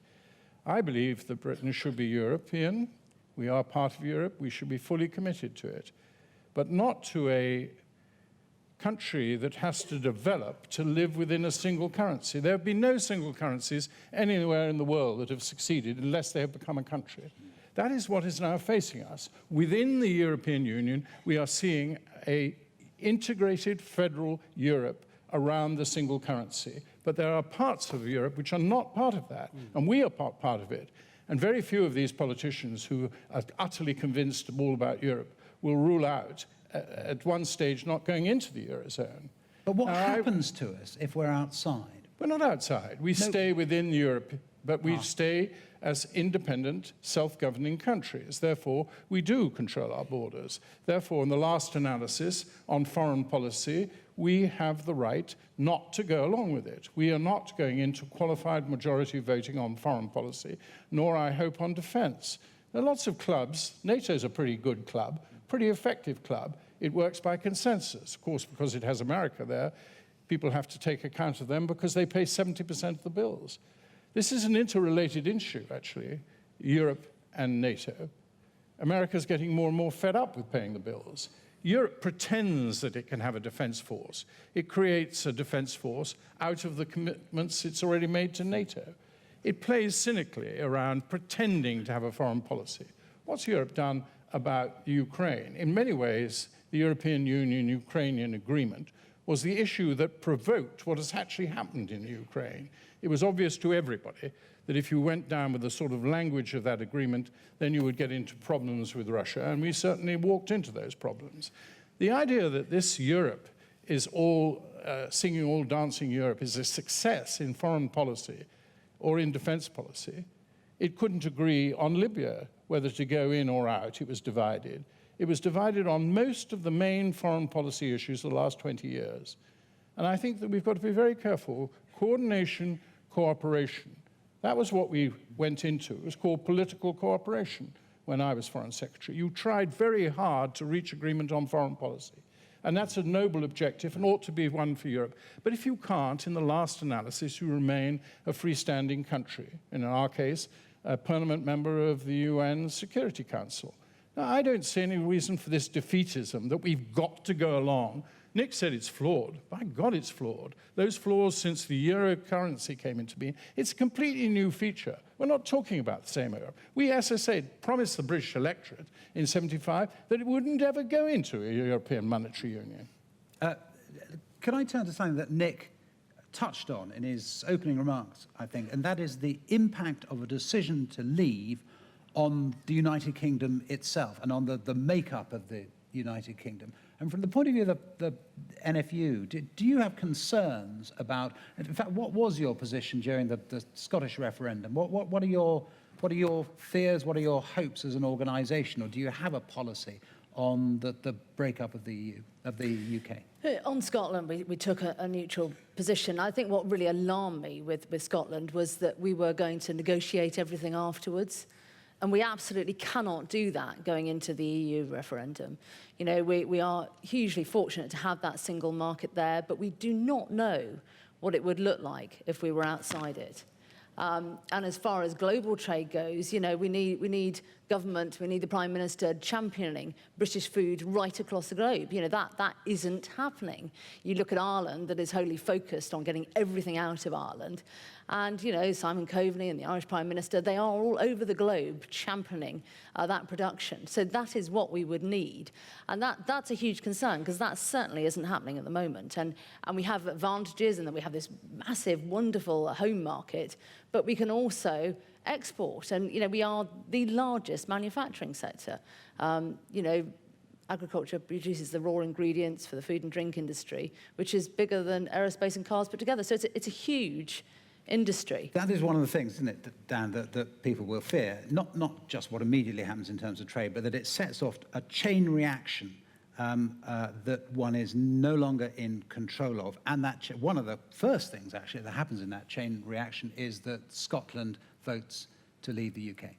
Speaker 7: I believe that Britain should be European. We are part of Europe. We should be fully committed to it, but not to a country that has to develop to live within a single currency. There have been no single currencies anywhere in the world that have succeeded unless they have become a country. That is what is now facing us. Within the European Union, we are seeing an integrated federal Europe around the single currency. But there are parts of Europe which are not part of that, and we are part of it. And very few of these politicians who are utterly convinced all about Europe will rule out, at one stage, not going into the Eurozone.
Speaker 2: But what happens to us if we're outside?
Speaker 7: We're not outside. We stay within Europe, but we stay as independent, self-governing countries. Therefore, we do control our borders. Therefore, in the last analysis on foreign policy, we have the right not to go along with it. We are not going into qualified majority voting on foreign policy, nor, I hope, on defense. There are lots of clubs. NATO's a pretty good club, pretty effective club. It works by consensus. Of course, because it has America there, people have to take account of them because they pay 70% of the bills. This is an interrelated issue, actually, Europe and NATO. America's getting more and more fed up with paying the bills. Europe pretends that it can have a defense force. It creates a defense force out of the commitments it's already made to NATO. It plays cynically around pretending to have a foreign policy. What's Europe done about Ukraine? In many ways, the European Union-Ukrainian agreement was the issue that provoked what has actually happened in Ukraine. It was obvious to everybody that if you went down with the sort of language of that agreement, then you would get into problems with Russia, and we certainly walked into those problems. The idea that this Europe is all singing, all dancing Europe is a success in foreign policy or in defense policy. It couldn't agree on Libya, whether to go in or out. It was divided. It was divided on most of the main foreign policy issues of the last 20 years. And I think that we've got to be very careful. Coordination, cooperation. That was what we went into. It was called political cooperation when I was Foreign Secretary. You tried very hard to reach agreement on foreign policy. And that's a noble objective and ought to be one for Europe. But if you can't, in the last analysis, you remain a freestanding country. In our case, a permanent member of the UN Security Council. Now, I don't see any reason for this defeatism that we've got to go along. Nick said it's flawed. By God, it's flawed. Those flaws since the euro currency came into being, it's a completely new feature. We're not talking about the same Europe. We, as I said, promised the British electorate in '75 that it wouldn't ever go into a European monetary union.
Speaker 2: Can I turn to something that Nick touched on in his opening remarks, I think, and that is the impact of a decision to leave on the United Kingdom itself and on the makeup of the United Kingdom. And from the point of view of the NFU, do you have concerns about, in fact, what was your position during the Scottish referendum? What are your fears, what are your hopes as an organisation, or do you have a policy on the breakup of the EU, of the UK?
Speaker 5: On Scotland, we took a neutral position. I think what really alarmed me with Scotland was that we were going to negotiate everything afterwards. And we absolutely cannot do that going into the EU referendum. You know, we are hugely fortunate to have that single market there, but we do not know what it would look like if we were outside it. And as far as global trade goes, you know, we need government, we need the Prime Minister championing British food right across the globe. You know, that isn't happening. You look at Ireland, that is wholly focused on getting everything out of Ireland. And, you know, Simon Coveney and the Irish Prime Minister, they are all over the globe championing that production. So that is what we would need. And that's a huge concern, because that certainly isn't happening at the moment. And we have advantages in that we have this massive, wonderful home market, but we can also export. And, you know, we are the largest manufacturing sector. You know, agriculture produces the raw ingredients for the food and drink industry, which is bigger than aerospace and cars put together. So it's a huge industry.
Speaker 2: That is one of the things, isn't it, Dan, that people will fear. Not just what immediately happens in terms of trade, but that it sets off a chain reaction that one is no longer in control of. And that one of the first things, actually, that happens in that chain reaction is that Scotland votes to leave the UK.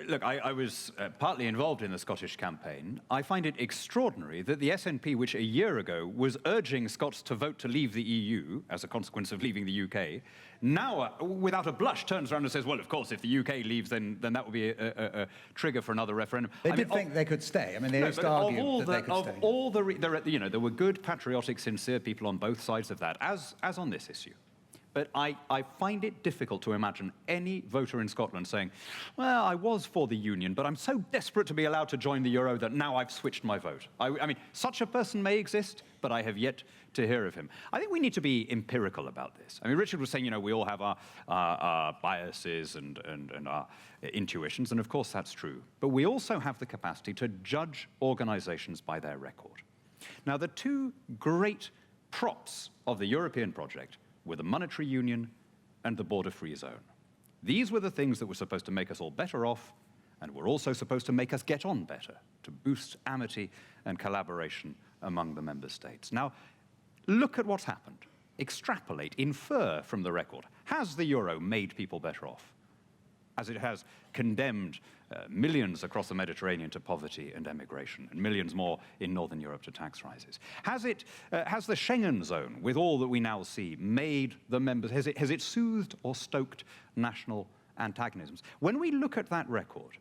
Speaker 3: Look, I was partly involved in the Scottish campaign. I find it extraordinary that the SNP, which a year ago was urging Scots to vote to leave the EU as a consequence of leaving the UK, now, without a blush, turns around and says, well, of course, if the UK leaves, then that will be a trigger for another referendum.
Speaker 2: They did think they could stay. I mean, they used to argue that they could stay.
Speaker 3: Of all there were good, patriotic, sincere people on both sides of that, as on this issue. But I find it difficult to imagine any voter in Scotland saying, well, I was for the union, but I'm so desperate to be allowed to join the euro that now I've switched my vote. I mean, such a person may exist, but I have yet to hear of him. I think we need to be empirical about this. I mean, Richard was saying, you know, we all have our biases and our intuitions, and of course that's true. But we also have the capacity to judge organizations by their record. Now, the two great props of the European project were the monetary union and the border-free zone. These were the things that were supposed to make us all better off, and were also supposed to make us get on better, to boost amity and collaboration among the member states. Now, look at what's happened. Extrapolate, infer from the record. Has the euro made people better off? As it has condemned millions across the Mediterranean to poverty and emigration, and millions more in Northern Europe to tax rises? Has the Schengen zone, with all that we now see, made the members, has it soothed or stoked national antagonisms? When we look at that record,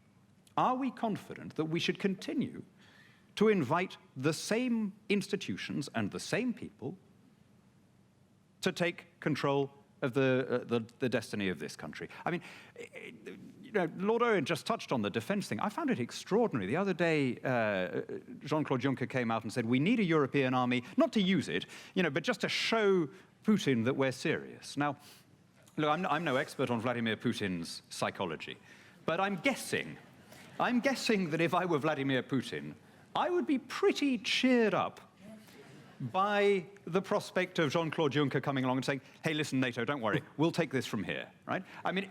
Speaker 3: are we confident that we should continue to invite the same institutions and the same people to take control of the destiny of this country? I mean, you know, Lord Owen just touched on the defense thing. I found it extraordinary. The other day, Jean-Claude Juncker came out and said, we need a European army, not to use it, you know, but just to show Putin that we're serious. Now, look, I'm no expert on Vladimir Putin's psychology, but I'm guessing that if I were Vladimir Putin, I would be pretty cheered up by the prospect of Jean-Claude Juncker coming along and saying, hey, listen, NATO, don't worry, we'll take this from here, right? I mean,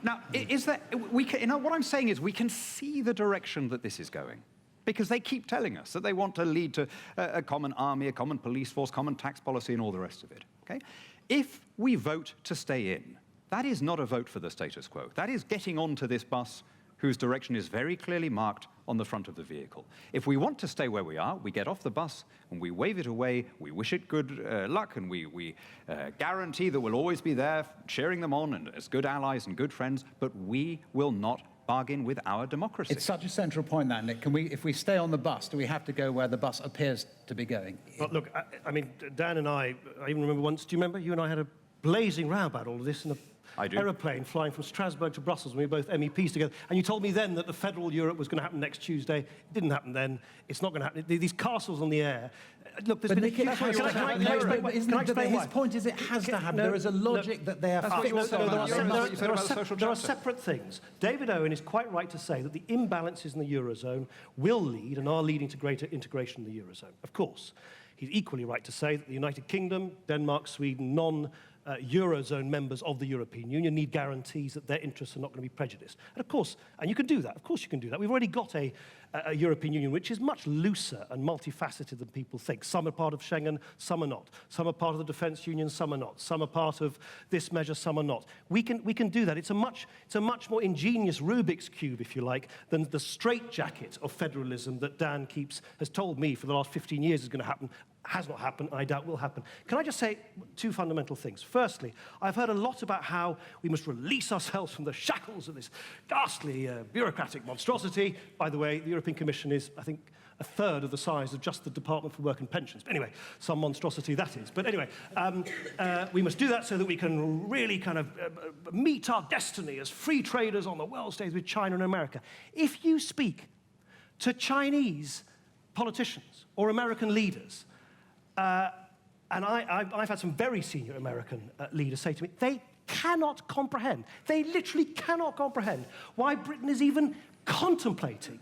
Speaker 3: now, is that, you know, what I'm saying is we can see the direction that this is going, because they keep telling us that they want to lead to a common army, a common police force, common tax policy, and all the rest of it, okay? If we vote to stay in, that is not a vote for the status quo. That is getting onto this bus whose direction is very clearly marked on the front of the vehicle. If we want to stay where we are, we get off the bus and we wave it away, we wish it good luck, and we guarantee that we'll always be there cheering them on and as good allies and good friends, but we will not bargain with our democracy.
Speaker 2: It's such a central point, that, Nick. If we stay on the bus, do we have to go where the bus appears to be going?
Speaker 6: But look, I mean, Dan and I even remember once, do you remember? You and I had a blazing row about all of this in a aeroplane flying from Strasbourg to Brussels when we were both MEPs together. And you told me then that the federal Europe was going to happen next Tuesday. It didn't happen then. It's not going to happen. These castles on the air. Look, there's been a huge...
Speaker 2: His point is it has to happen. There is a logic that they are fixed on.
Speaker 6: There are separate things. David Owen is quite right to say that the imbalances in the Eurozone will lead and are leading to greater integration in the Eurozone. Of course. He's equally right to say that the United Kingdom, Denmark, Sweden, Eurozone members of the European Union need guarantees that their interests are not going to be prejudiced. And of course, and you can do that. Of course you can do that. We've already got a a European Union which is much looser and multifaceted than people think. Some are part of Schengen, some are not. Some are part of the defence union, some are not. Some are part of this measure, some are not. We can do that. It's a much more ingenious Rubik's Cube, if you like, than the straitjacket of federalism that Dan has told me for the last 15 years is going to happen. Has not happened, I doubt will happen. Can I just say two fundamental things? Firstly, I've heard a lot about how we must release ourselves from the shackles of this ghastly bureaucratic monstrosity. By the way, the European Commission is, I think, a third of the size of just the Department for Work and Pensions. But anyway, some monstrosity that is. But anyway, we must do that so that we can really kind of meet our destiny as free traders on the world stage with China and America. If you speak to Chinese politicians or American leaders, and I've had some very senior American leaders say to me, they cannot comprehend, they literally cannot comprehend why Britain is even contemplating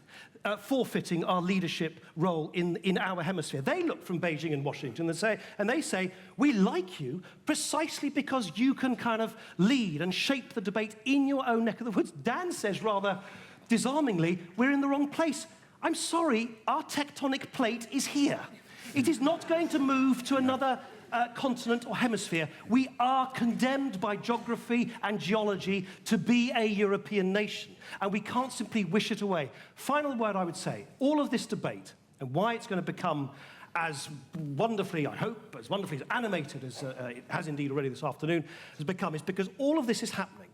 Speaker 6: forfeiting our leadership role in our hemisphere. They look from Beijing and Washington and they say, we like you precisely because you can kind of lead and shape the debate in your own neck of the woods. Dan says rather disarmingly, we're in the wrong place. I'm sorry, our tectonic plate is here. It is not going to move to another continent or hemisphere. We are condemned by geography and geology to be a European nation, and we can't simply wish it away. Final word I would say, all of this debate and why it's going to become as wonderfully, I hope, as wonderfully animated as it has indeed already this afternoon, has become, is because all of this is happening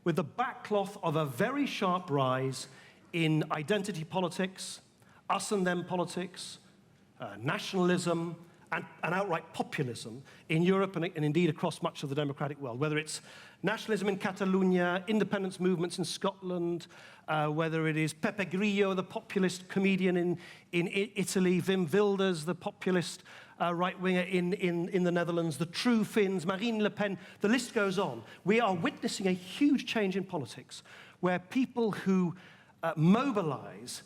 Speaker 6: with the backcloth of a very sharp rise in identity politics, us and them politics, nationalism, and outright populism in Europe and indeed across much of the democratic world, whether it's nationalism in Catalonia, independence movements in Scotland, whether it is Pepe Grillo, the populist comedian in Italy, Wim Wilders, the populist right-winger in the Netherlands, the true Finns, Marine Le Pen, the list goes on. We are witnessing a huge change in politics where people who mobilize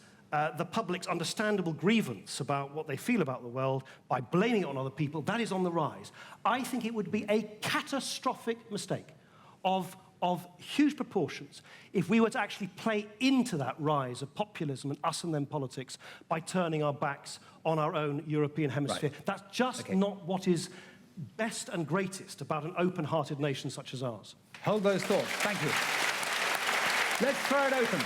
Speaker 6: the public's understandable grievance about what they feel about the world by blaming it on other people, that is on the rise. I think it would be a catastrophic mistake of huge proportions if we were to actually play into that rise of populism and us and them politics by turning our backs on our own European hemisphere. Right. That's just not what is best and greatest about an open-hearted nation such as ours.
Speaker 2: Hold those thoughts. Thank you. Let's throw it open.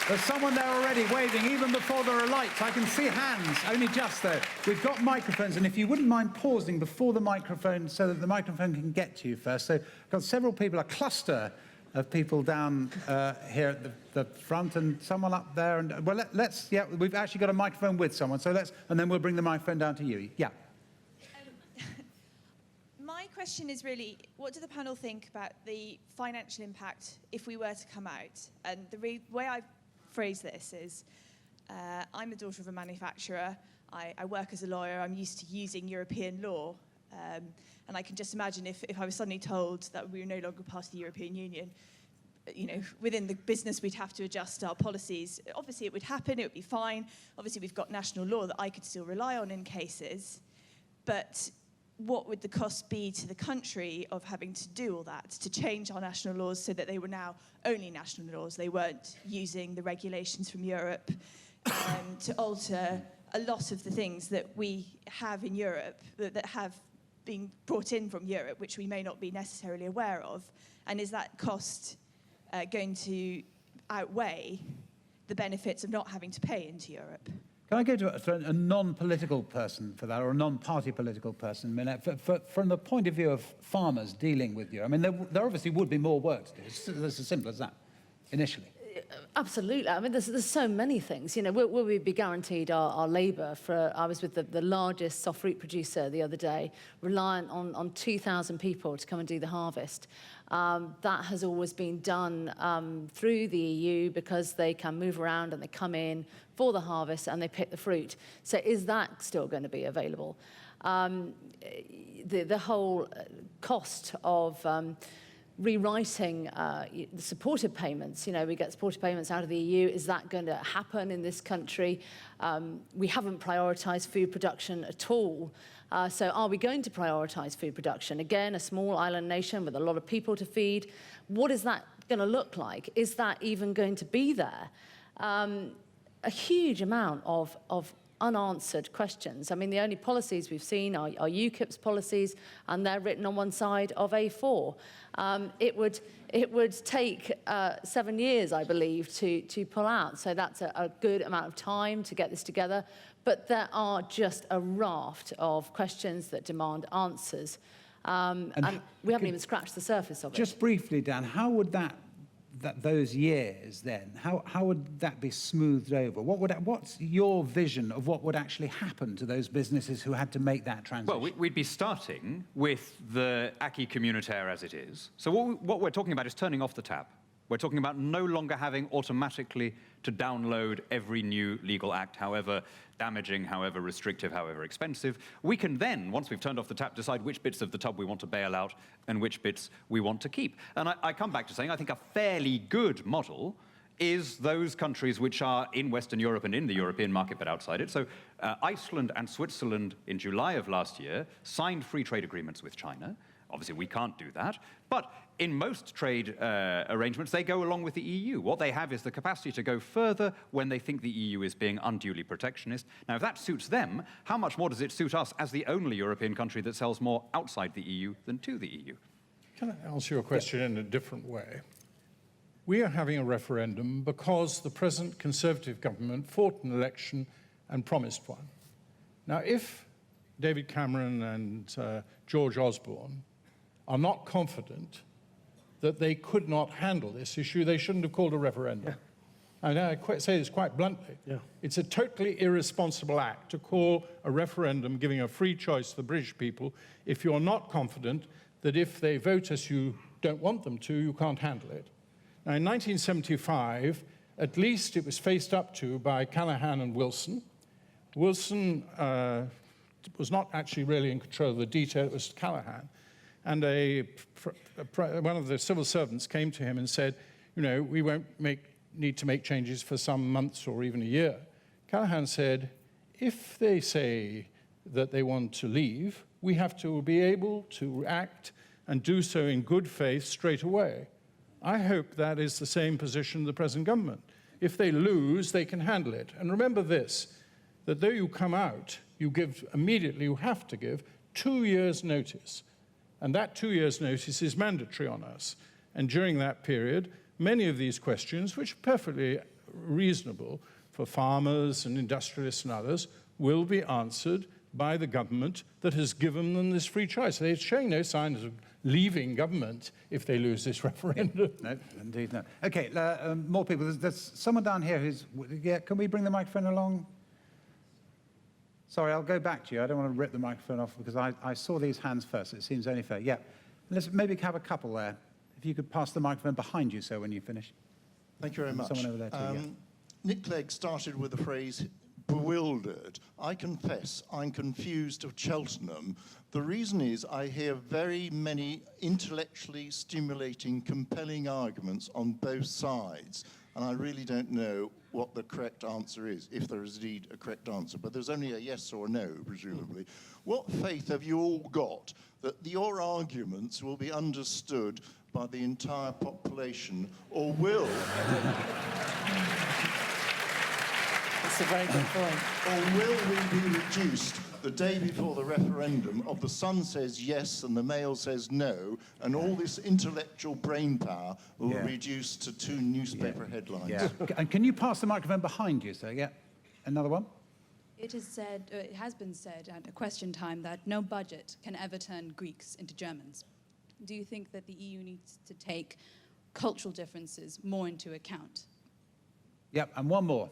Speaker 2: There's someone there already waving, even before there are lights. I can see hands, only just though. We've got microphones, and if you wouldn't mind pausing before the microphone so that the microphone can get to you first. So we've got several people, a cluster of people down here at the front, and someone up there. And well, we've actually got a microphone with someone, so and then we'll bring the microphone down to you. Yeah.
Speaker 8: My question is really, what do the panel think about the financial impact if we were to come out? And the way I phrase this is, I'm the daughter of a manufacturer, I work as a lawyer, I'm used to using European law, and I can just imagine if I was suddenly told that we were no longer part of the European Union, you know, within the business we'd have to adjust our policies. Obviously it would happen, it would be fine. Obviously we've got national law that I could still rely on in cases, but what would the cost be to the country of having to do all that, to change our national laws so that they were now only national laws, they weren't using the regulations from Europe, to alter a lot of the things that we have in Europe that have been brought in from Europe, which we may not be necessarily aware of? And is that cost going to outweigh the benefits of not having to pay into Europe?
Speaker 2: Can I go to a non-political person for that, or a non-party political person, Minette? From the point of view of farmers dealing with you, I mean, there obviously would be more work to do. It's as simple as that, initially.
Speaker 5: Absolutely. I mean, there's so many things. You know, will we be guaranteed our labour? I was with the largest soft fruit producer the other day, reliant on 2,000 people to come and do the harvest. That has always been done through the EU because they can move around and they come in for the harvest and they pick the fruit. So is that still going to be available? The whole cost of rewriting the supported payments. You know, we get supported payments out of the EU. Is that going to happen in this country? We haven't prioritised food production at all. So are we going to prioritise food production? Again, a small island nation with a lot of people to feed. What is that going to look like? Is that even going to be there? a huge amount of unanswered questions. I mean, the only policies we've seen are UKIP's policies, and they're written on one side of A4. It would take 7 years, I believe, to pull out. So that's a good amount of time to get this together. But there are just a raft of questions that demand answers. And we haven't even scratched the surface of it.
Speaker 2: Just briefly, Dan, how would those years then, how would that be smoothed over? What's your vision of what would actually happen to those businesses who had to make that transition?
Speaker 3: Well, we'd be starting with the acquis communautaire as it is. So what we're talking about is turning off the tap. We're talking about no longer having automatically to download every new legal act, however damaging, however restrictive, however expensive. We can then, once we've turned off the tap, decide which bits of the tub we want to bail out and which bits we want to keep. And I come back to saying I think a fairly good model is those countries which are in Western Europe and in the European market but outside it. So Iceland and Switzerland in July of last year signed free trade agreements with China. Obviously, we can't do that. But in most trade arrangements, they go along with the EU. What they have is the capacity to go further when they think the EU is being unduly protectionist. Now, if that suits them, how much more does it suit us as the only European country that sells more outside the EU than to the EU?
Speaker 7: Can I answer your question in a different way? We are having a referendum because the present Conservative government fought an election and promised one. Now, if David Cameron and George Osborne are not confident that they could not handle this issue, they shouldn't have called a referendum. Yeah. And I say this quite bluntly. Yeah. It's a totally irresponsible act to call a referendum giving a free choice to the British people if you're not confident that if they vote as you don't want them to, you can't handle it. Now, in 1975, at least it was faced up to by Callaghan and Wilson. Wilson was not actually really in control of the detail, it was Callaghan. And one of the civil servants came to him and said, you know, we won't need to make changes for some months or even a year. Callaghan said, if they say that they want to leave, we have to be able to act and do so in good faith straight away. I hope that is the same position of the present government. If they lose, they can handle it. And remember this, that though you come out, you have to give 2 years' notice. And that 2 years' notice is mandatory on us. And during that period, many of these questions, which are perfectly reasonable for farmers and industrialists and others, will be answered by the government that has given them this free choice. They're showing no signs of leaving government if they lose this referendum.
Speaker 2: No, indeed no. Okay, more people. There's someone down here who's... Yeah, can we bring the microphone along? Sorry, I'll go back to you. I don't want to rip the microphone off because I saw these hands first. It seems only fair. Yeah. Let's maybe have a couple there. If you could pass the microphone behind you, so when you finish.
Speaker 9: Thank you very much.
Speaker 2: Someone over there too, yeah.
Speaker 9: Nick Clegg started with the phrase bewildered. I confess I'm confused of Cheltenham. The reason is I hear very many intellectually stimulating, compelling arguments on both sides. And I really don't know what the correct answer is, if there is indeed a correct answer. But there's only a yes or a no, presumably. What faith have you all got that your arguments will be understood by the entire population, or will...
Speaker 5: That's a very good point.
Speaker 9: Or will we be reduced the day before the referendum of the Sun says yes and the Mail says no, and all this intellectual brain power will be reduced to 2 newspaper headlines?
Speaker 2: Yeah. And can you pass the microphone behind you, sir? Yeah. Another one?
Speaker 10: It has been said at a question time that no budget can ever turn Greeks into Germans. Do you think that the EU needs to take cultural differences more into account?
Speaker 2: Yep, and one more.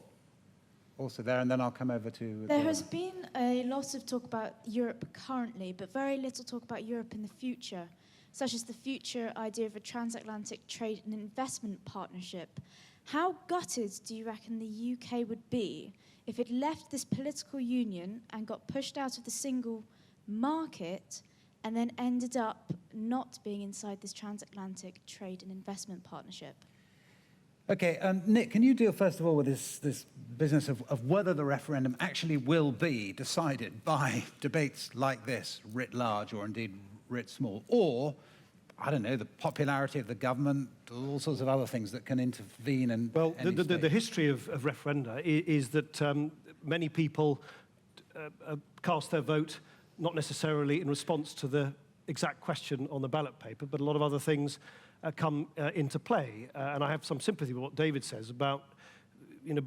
Speaker 2: Also there, and then I'll come over to...
Speaker 11: There has been a lot of talk about Europe currently, but very little talk about Europe in the future, such as the future idea of a transatlantic trade and investment partnership. How gutted do you reckon the UK would be if it left this political union and got pushed out of the single market and then ended up not being inside this transatlantic trade and investment partnership?
Speaker 2: Okay, Nick, can you deal first of all with this business of whether the referendum actually will be decided by debates like this, writ large or indeed writ small, or I don't know, the popularity of the government, all sorts of other things that can intervene and
Speaker 6: Well, the history of referenda is that many people cast their vote not necessarily in response to the exact question on the ballot paper, but a lot of other things come into play. And I have some sympathy with what David says about, you know,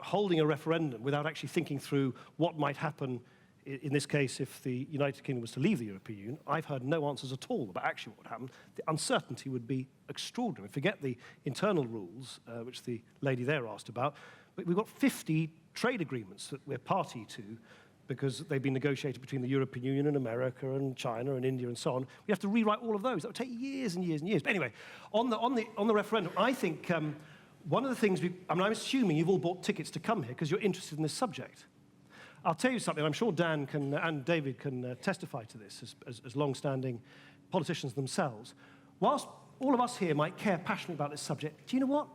Speaker 6: holding a referendum without actually thinking through what might happen in this case if the United Kingdom was to leave the European Union. I've heard no answers at all about actually what would happen. The uncertainty would be extraordinary. Forget the internal rules, which the lady there asked about, but we've got 50 trade agreements that we're party to because they've been negotiated between the European Union and America and China and India and so on. We have to rewrite all of those. That would take years and years and years. But anyway, on the referendum, I think one of the things I'm assuming you've all bought tickets to come here because you're interested in this subject. I'll tell you something. I'm sure Dan can and David can testify to this as long-standing politicians themselves. Whilst all of us here might care passionately about this subject, do you know what?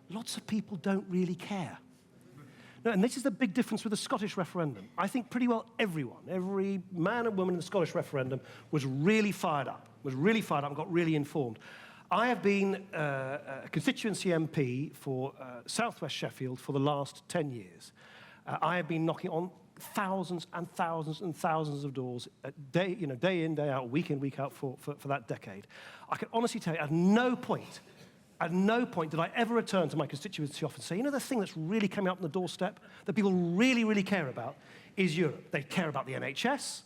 Speaker 6: Lots of people don't really care. No, and this is the big difference with the Scottish referendum. I think pretty well everyone, every man and woman in the Scottish referendum was really fired up and got really informed. I have been a constituency MP for South West Sheffield for the last 10 years. I have been knocking on thousands and thousands and thousands of doors, day in, day out, week in, week out for that decade. I can honestly tell you, at no point did I ever return to my constituency office and say, you know, the thing that's really coming up on the doorstep that people really, really care about is Europe. They care about the NHS,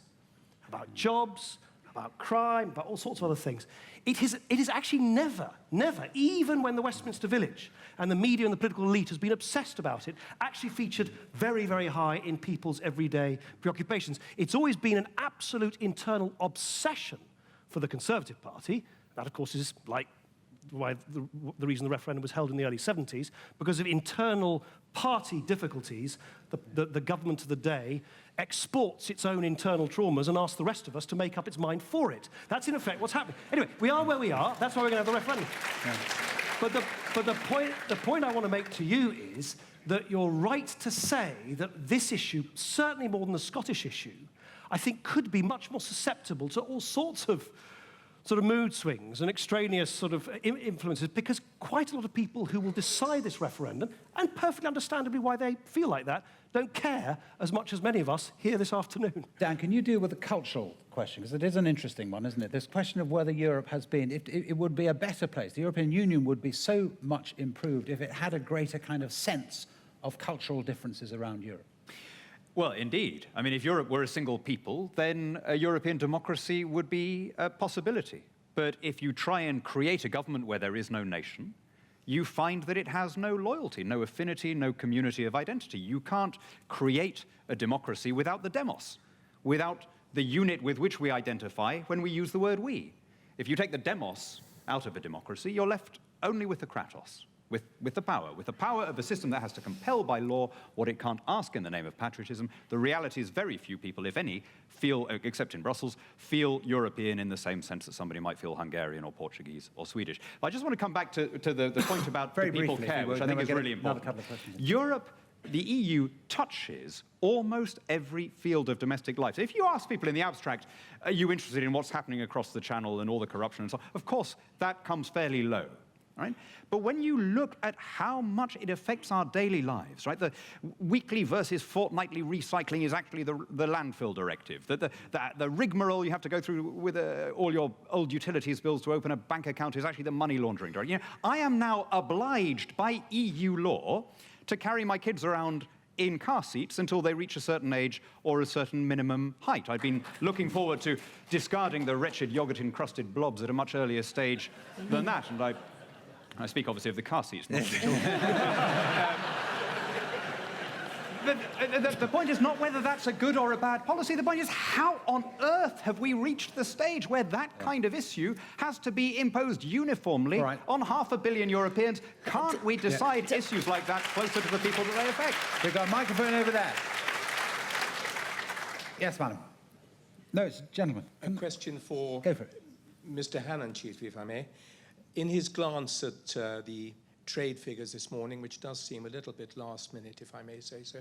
Speaker 6: about jobs, about crime, about all sorts of other things. It is actually never, even when the Westminster Village and the media and the political elite has been obsessed about it, actually featured very, very high in people's everyday preoccupations. It's always been an absolute internal obsession for the Conservative Party. That, of course, is like why the reason the referendum was held in the early 70s, because of internal party difficulties. The government of the day exports its own internal traumas and asks the rest of us to make up its mind for it. That's, in effect, what's happening. Anyway, we are where we are. That's why we're going to have the referendum. Yeah. But the point I want to make to you is that you're right to say that this issue, certainly more than the Scottish issue, I think could be much more susceptible to all sorts of sort of mood swings and extraneous sort of influences, because quite a lot of people who will decide this referendum, and perfectly understandably why they feel like that, don't care as much as many of us here this afternoon.
Speaker 2: Dan, can you deal with the cultural question? Because it is an interesting one, isn't it? This question of whether Europe has been, if it would be a better place. The European Union would be so much improved if it had a greater kind of sense of cultural differences around Europe.
Speaker 3: Well, indeed. I mean, if Europe were a single people, then a European democracy would be a possibility. But if you try and create a government where there is no nation, you find that it has no loyalty, no affinity, no community of identity. You can't create a democracy without the demos, without the unit with which we identify when we use the word we. If you take the demos out of a democracy, you're left only with the kratos. With the power of a system that has to compel by law what it can't ask in the name of patriotism. The reality is very few people, if any, feel, except in Brussels, feel European in the same sense that somebody might feel Hungarian or Portuguese or Swedish. But I just want to come back to the point about
Speaker 2: very
Speaker 3: the people
Speaker 2: briefly,
Speaker 3: care, which I think is really important. Europe, the EU, touches almost every field of domestic life. So if you ask people in the abstract, are you interested in what's happening across the Channel and all the corruption and so on? Of course, that comes fairly low. Right? But when you look at how much it affects our daily lives, right? The weekly versus fortnightly recycling is actually the landfill directive. The rigmarole you have to go through with all your old utilities bills to open a bank account is actually the money laundering directive. You know, I am now obliged by EU law to carry my kids around in car seats until they reach a certain age or a certain minimum height. I've been looking forward to discarding the wretched yogurt-encrusted blobs at a much earlier stage than that, and I speak, obviously, of the car seats, not the children. The point is not whether that's a good or a bad policy. The point is, how on earth have we reached the stage where that kind of issue has to be imposed uniformly on 500 million Europeans? Can't we decide issues like that closer to the people that they affect?
Speaker 2: We've got a microphone over there. Yes, madam. No, it's a gentleman.
Speaker 12: A question for
Speaker 2: Go for it.
Speaker 12: Mr. Hannon, chiefly, if I may. In his glance at the trade figures this morning, which does seem a little bit last minute, if I may say so,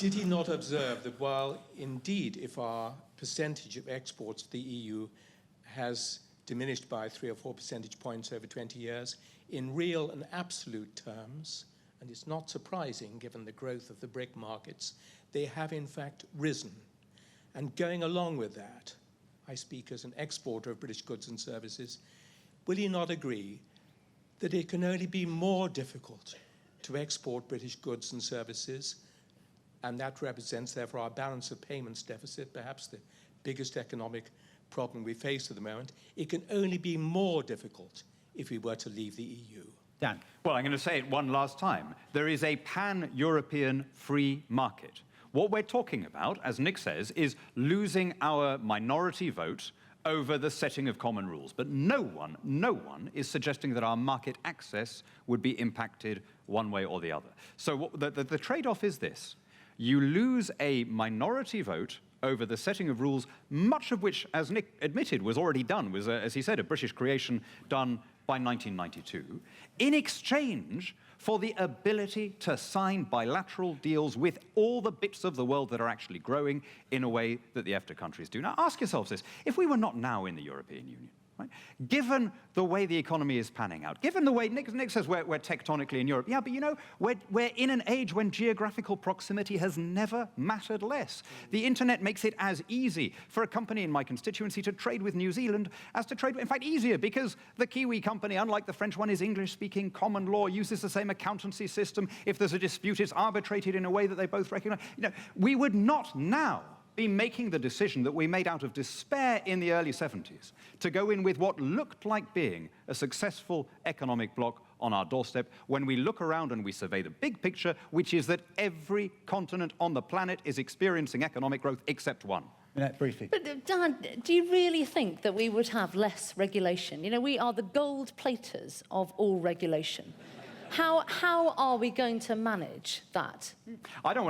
Speaker 12: Did he not observe that while indeed if our percentage of exports to the EU has diminished by 3 or 4 percentage points over 20 years, in real and absolute terms, and it's not surprising given the growth of the BRIC markets, they have in fact risen. And going along with that, I speak as an exporter of British goods and services, will you not agree that it can only be more difficult to export British goods and services, and that represents therefore our balance of payments deficit, perhaps the biggest economic problem we face at the moment. It can only be more difficult if we were to leave the EU.
Speaker 2: Dan.
Speaker 3: Well, I'm going to say it one last time. There is a pan-European free market. What we're talking about, as Nick says, is losing our minority vote over the setting of common rules. But no one is suggesting that our market access would be impacted one way or the other. So the trade-off is this. You lose a minority vote over the setting of rules, much of which, as Nick admitted, was already done, was, as he said, a British creation done by 1992, in exchange for the ability to sign bilateral deals with all the bits of the world that are actually growing in a way that the EFTA countries do. Now, ask yourselves this. If we were not now in the European Union, right, given the way the economy is panning out, given the way Nick says we're tectonically in Europe, yeah, but you know, we're in an age when geographical proximity has never mattered less. The internet makes it as easy for a company in my constituency to trade with New Zealand as to trade, in fact, easier, because the Kiwi company, unlike the French one, is English-speaking, common law, uses the same accountancy system. If there's a dispute, it's arbitrated in a way that they both recognize. You know, we would not now be making the decision that we made out of despair in the early 70s to go in with what looked like being a successful economic bloc on our doorstep when we look around and we survey the big picture, which is that every continent on the planet is experiencing economic growth except one.
Speaker 2: Minette, briefly.
Speaker 5: But Dan, do you really think that we would have less regulation? You know, we are the gold platers of all regulation. How are we going to manage that?
Speaker 3: I don't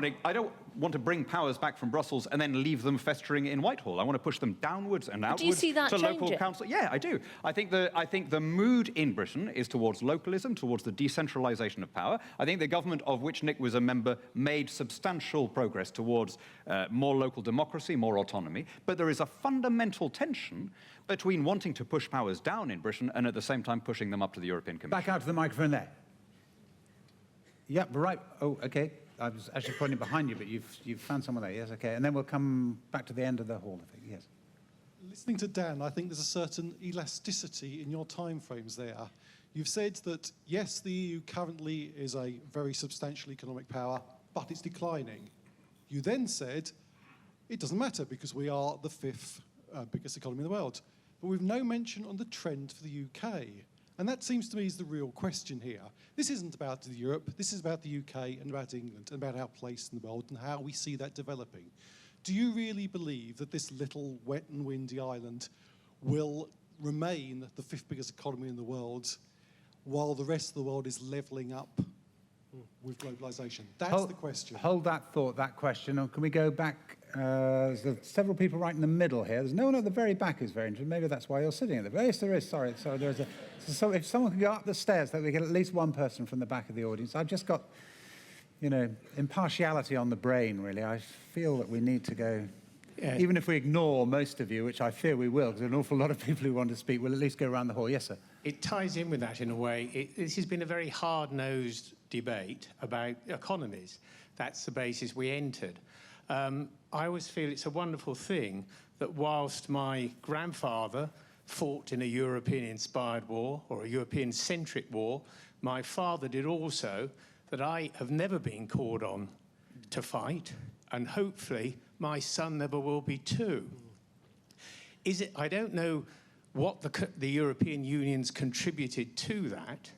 Speaker 3: want to bring powers back from Brussels and then leave them festering in Whitehall. I want to push them downwards and outwards
Speaker 5: do you see that
Speaker 3: to
Speaker 5: changing?
Speaker 3: local council. Yeah, I do. I think the mood in Britain is towards localism, towards the decentralisation of power. I think the government of which Nick was a member made substantial progress towards more local democracy, more autonomy. But there is a fundamental tension between wanting to push powers down in Britain and at the same time pushing them up to the European Commission.
Speaker 2: Back out to the microphone there. Yep, right. Oh, okay. I was actually pointing behind you, but you've found someone there. Yes, okay. And then we'll come back to the end of the hall, I think. Yes.
Speaker 13: Listening to Dan, I think there's a certain elasticity in your timeframes there. You've said that, yes, the EU currently is a very substantial economic power, but it's declining. You then said, it doesn't matter because we are the 5th biggest economy in the world. But we've no mention on the trend for the UK. And that seems to me is the real question here. This isn't about Europe, this is about the UK and about England and about our place in the world and how we see that developing. Do you really believe that this little wet and windy island will remain the 5th biggest economy in the world while the rest of the world is levelling up with globalisation? That's the question.
Speaker 2: Hold that thought, that question. Or can we go back? There's several people right in the middle here. There's no one at the very back who's very interested. Maybe that's why you're sitting at the very. Yes, there is. Sorry. There's a. So if someone can go up the stairs, that we get at least one person from the back of the audience. I've just got, you know, impartiality on the brain. Really, I feel that we need to go. Yeah. Even if we ignore most of you, which I fear we will, because there are an awful lot of people who want to speak, we'll at least go around the hall. Yes, sir.
Speaker 14: It ties in with that in a way. This has been a very hard-nosed debate about economies. That's the basis we entered. I always feel it's a wonderful thing that whilst my grandfather fought in a European-inspired war or a European-centric war, my father did also, that I have never been called on to fight, and hopefully my son never will be too. I don't know what the European Union's contributed to that,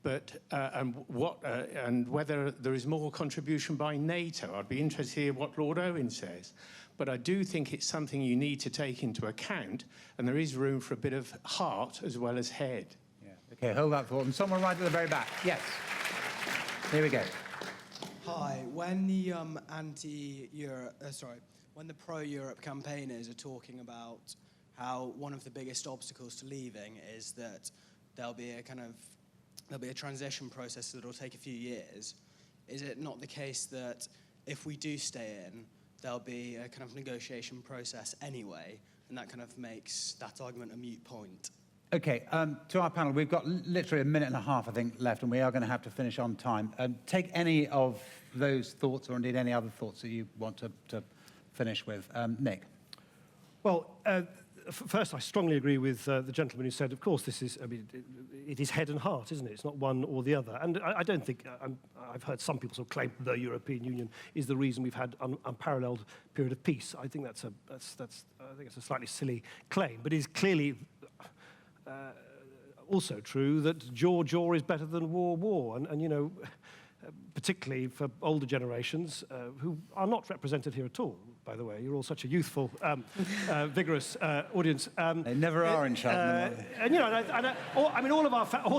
Speaker 14: but and whether there is more contribution by NATO. I'd be interested to hear what Lord Owen says. But I do think it's something you need to take into account, and there is room for a bit of heart as well as head.
Speaker 2: Yeah. Okay, hold that thought. And someone right at the very back. Yes. Here we go.
Speaker 15: Hi. When the when the pro-Europe campaigners are talking about how one of the biggest obstacles to leaving is that there'll be a transition process that will take a few years, is it not the case that if we do stay in, there'll be a kind of negotiation process anyway, and that kind of makes that argument a moot point.
Speaker 2: Okay, to our panel, we've got literally a minute and a half, I think, left, and we are going to have to finish on time. Take any of those thoughts, or indeed any other thoughts that you want to finish with. Nick.
Speaker 6: Well, first, I strongly agree with the gentleman who said, of course, this is, I mean, it is head and heart, isn't it? It's not one or the other. And I don't think, I've heard some people sort of claim the European Union is the reason we've had an unparalleled period of peace. I think I think it's a slightly silly claim, but it is clearly also true that jaw is better than war. And you know, particularly for older generations who are not represented here at all, by the way. You're all such a youthful, vigorous audience.
Speaker 2: They never are in Cheltenham.
Speaker 6: And you know, I mean, all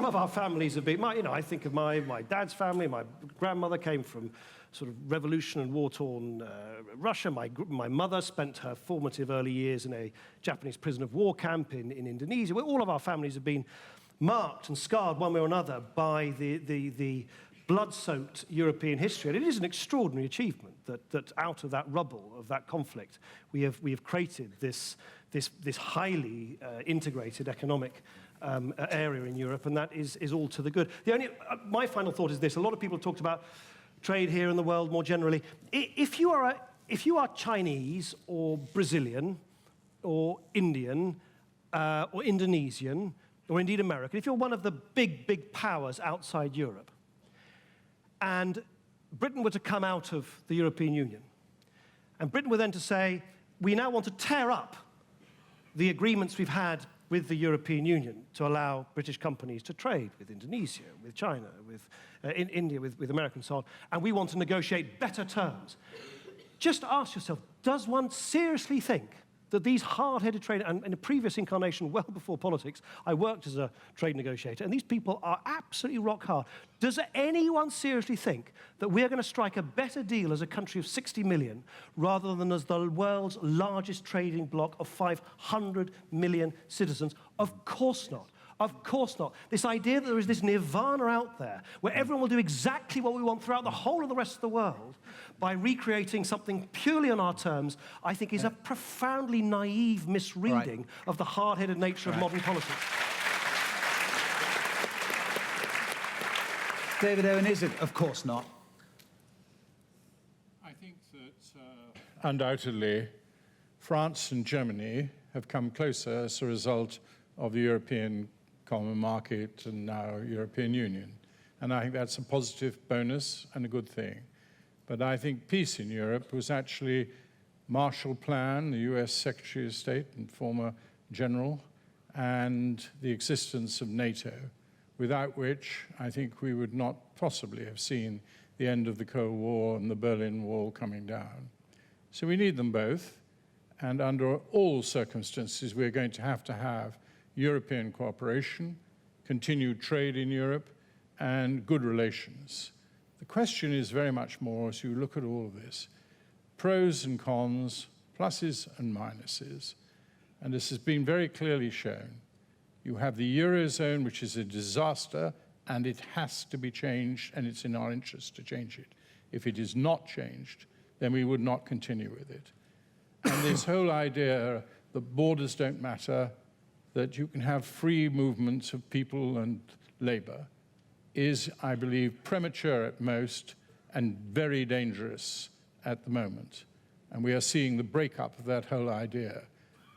Speaker 6: of our families have been. I think of my dad's family. My grandmother came from sort of revolution and war-torn Russia. My mother spent her formative early years in a Japanese prison of war camp in Indonesia. All of our families have been marked and scarred one way or another by the blood-soaked European history. And it is an extraordinary achievement that out of that rubble of that conflict, we have created this highly integrated economic area in Europe, and that is all to the good. My final thought is this: a lot of people have talked about trade here in the world more generally. If you are Chinese or Brazilian or Indian or Indonesian or indeed American, if you're one of the big powers outside Europe, and Britain were to come out of the European Union, and Britain were then to say, we now want to tear up the agreements we've had with the European Union to allow British companies to trade with Indonesia, with China, with in India, with America and so on, and we want to negotiate better terms. Just ask yourself, does one seriously think that these hard-headed trade, and in a previous incarnation, well before politics, I worked as a trade negotiator, and these people are absolutely rock hard. Does anyone seriously think that we're going to strike a better deal as a country of 60 million rather than as the world's largest trading bloc of 500 million citizens? Of course not. Of course not. This idea that there is this nirvana out there where everyone will do exactly what we want throughout the whole of the rest of the world by recreating something purely on our terms, I think is a profoundly naive misreading of the hard-headed nature of modern politics.
Speaker 2: David Owen, is it? Of course not.
Speaker 7: I think that undoubtedly France and Germany have come closer as a result of the European Common Market and now European Union. And I think that's a positive bonus and a good thing. But I think peace in Europe was actually Marshall Plan, the US Secretary of State and former general, and the existence of NATO, without which I think we would not possibly have seen the end of the Cold War and the Berlin Wall coming down. So we need them both, and under all circumstances we're going to have European cooperation, continued trade in Europe, and good relations. The question is very much more, as you look at all of this, pros and cons, pluses and minuses, and this has been very clearly shown. You have the Eurozone, which is a disaster, and it has to be changed, and it's in our interest to change it. If it is not changed, then we would not continue with it. And this whole idea that borders don't matter, that you can have free movements of people and labor, is, I believe, premature at most and very dangerous at the moment. And we are seeing the breakup of that whole idea.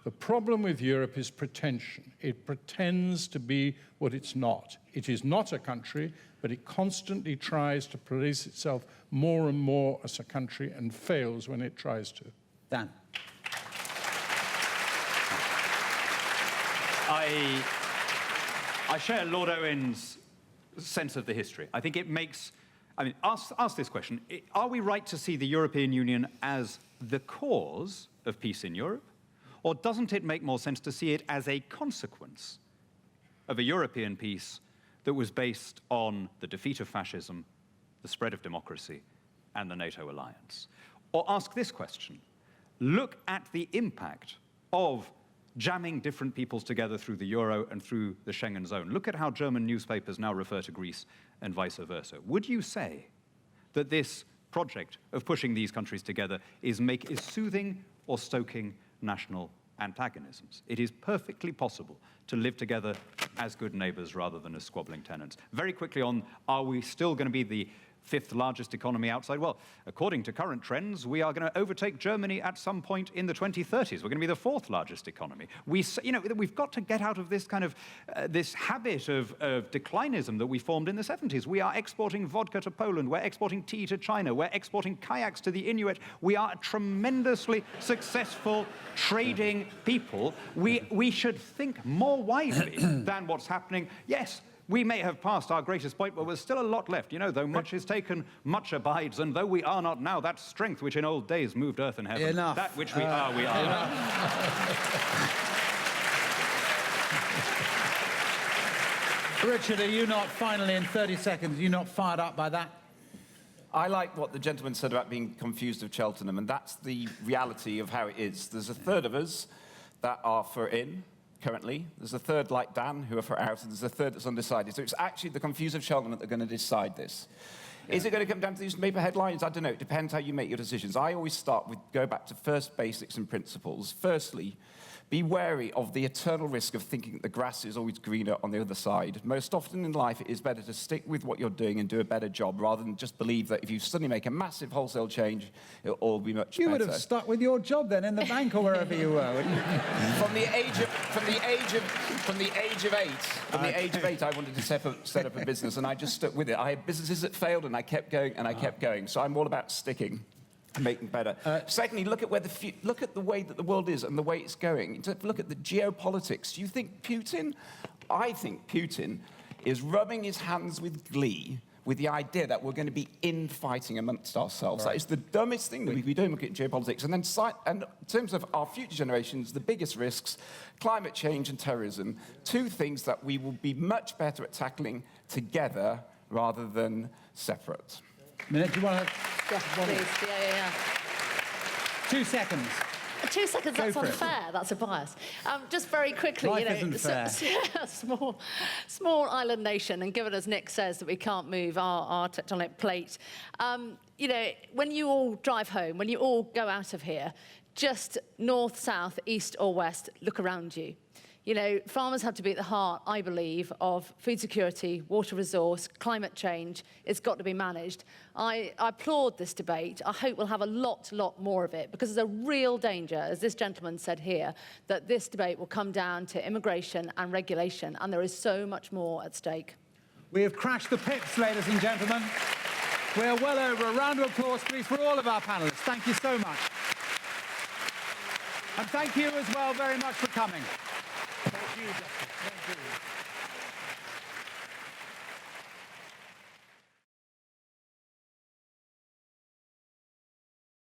Speaker 7: The problem with Europe is pretension. It pretends to be what it's not. It is not a country, but it constantly tries to place itself more and more as a country and fails when it tries to.
Speaker 2: Dan.
Speaker 3: I share Lord Owen's sense of the history. I think it makes, ask this question. Are we right to see the European Union as the cause of peace in Europe? Or doesn't it make more sense to see it as a consequence of a European peace that was based on the defeat of fascism, the spread of democracy, and the NATO alliance? Or ask this question. Look at the impact of jamming different peoples together through the euro and through the Schengen zone. Look at how German newspapers now refer to Greece and vice versa. Would you say that this project of pushing these countries together is soothing or stoking national antagonisms. It is perfectly possible to live together as good neighbors rather than as squabbling tenants. Very quickly on, are we still going to be the 5th largest economy outside? Well, according to current trends, we are going to overtake Germany at some point in the 2030s. We're going to be the 4th largest economy. We've got to get out of this kind of this habit of declinism that we formed in the 70s. We are exporting vodka to Poland. We're exporting tea to China. We're exporting kayaks to the Inuit. We are a tremendously successful trading people. We should think more widely than what's happening. Yes, we may have passed our greatest point, but there's still a lot left. Though much is taken, much abides, and though we are not now that strength which in old days moved earth and heaven.
Speaker 2: Enough.
Speaker 3: That which we are, we are.
Speaker 2: Richard, are you not, finally, in 30 seconds, are you not fired up by that?
Speaker 4: I like what the gentleman said about being confused of Cheltenham, and that's the reality of how it is. There's a third of us that are for in, currently. There's a third like Dan who are for out, and there's a third that's undecided. So it's actually the confused of Cheltenham that are going to decide this. Yeah. Is it going to come down to these newspaper headlines? I don't know. It depends how you make your decisions. I always start with go back to first basics and principles. Firstly, be wary of the eternal risk of thinking that the grass is always greener on the other side. Most often in life, it is better to stick with what you're doing and do a better job rather than just believe that if you suddenly make a massive wholesale change, it'll all be much better.
Speaker 2: You would have stuck with your job then in the bank or wherever you were, wouldn't you?
Speaker 4: From the age of eight, I wanted to set up a business, and I just stuck with it. I had businesses that failed, and I kept going, and I kept going. So I'm all about sticking. Making better. Secondly, look at the way that the world is and the way it's going. Look at the geopolitics. Do you think Putin? I think Putin is rubbing his hands with glee with the idea that we're going to be infighting amongst ourselves. Right. That is the dumbest thing that we do look at geopolitics. And then, in terms of our future generations, the biggest risks: climate change and terrorism. Two things that we will be much better at tackling together rather than separate.
Speaker 2: Minette, do you want to?
Speaker 5: Yes, please. Yeah.
Speaker 2: 2 seconds.
Speaker 5: 2 seconds, that's unfair. That's a bias. Just very quickly,
Speaker 2: Life isn't fair.
Speaker 5: Small island nation, and given as Nick says that we can't move our tectonic plate, when you all drive home, when you all go out of here, just north, south, east or west, look around you. Farmers have to be at the heart, I believe, of food security, water resource, climate change. It's got to be managed. I applaud this debate. I hope we'll have a lot more of it, because there's a real danger, as this gentleman said here, that this debate will come down to immigration and regulation, and there is so much more at stake.
Speaker 2: We have crashed the pips, ladies and gentlemen. We're well over. A round of applause, please, for all of our panellists. Thank you so much. And thank you as well very much for coming.
Speaker 6: Thank you, Justin. Thank you.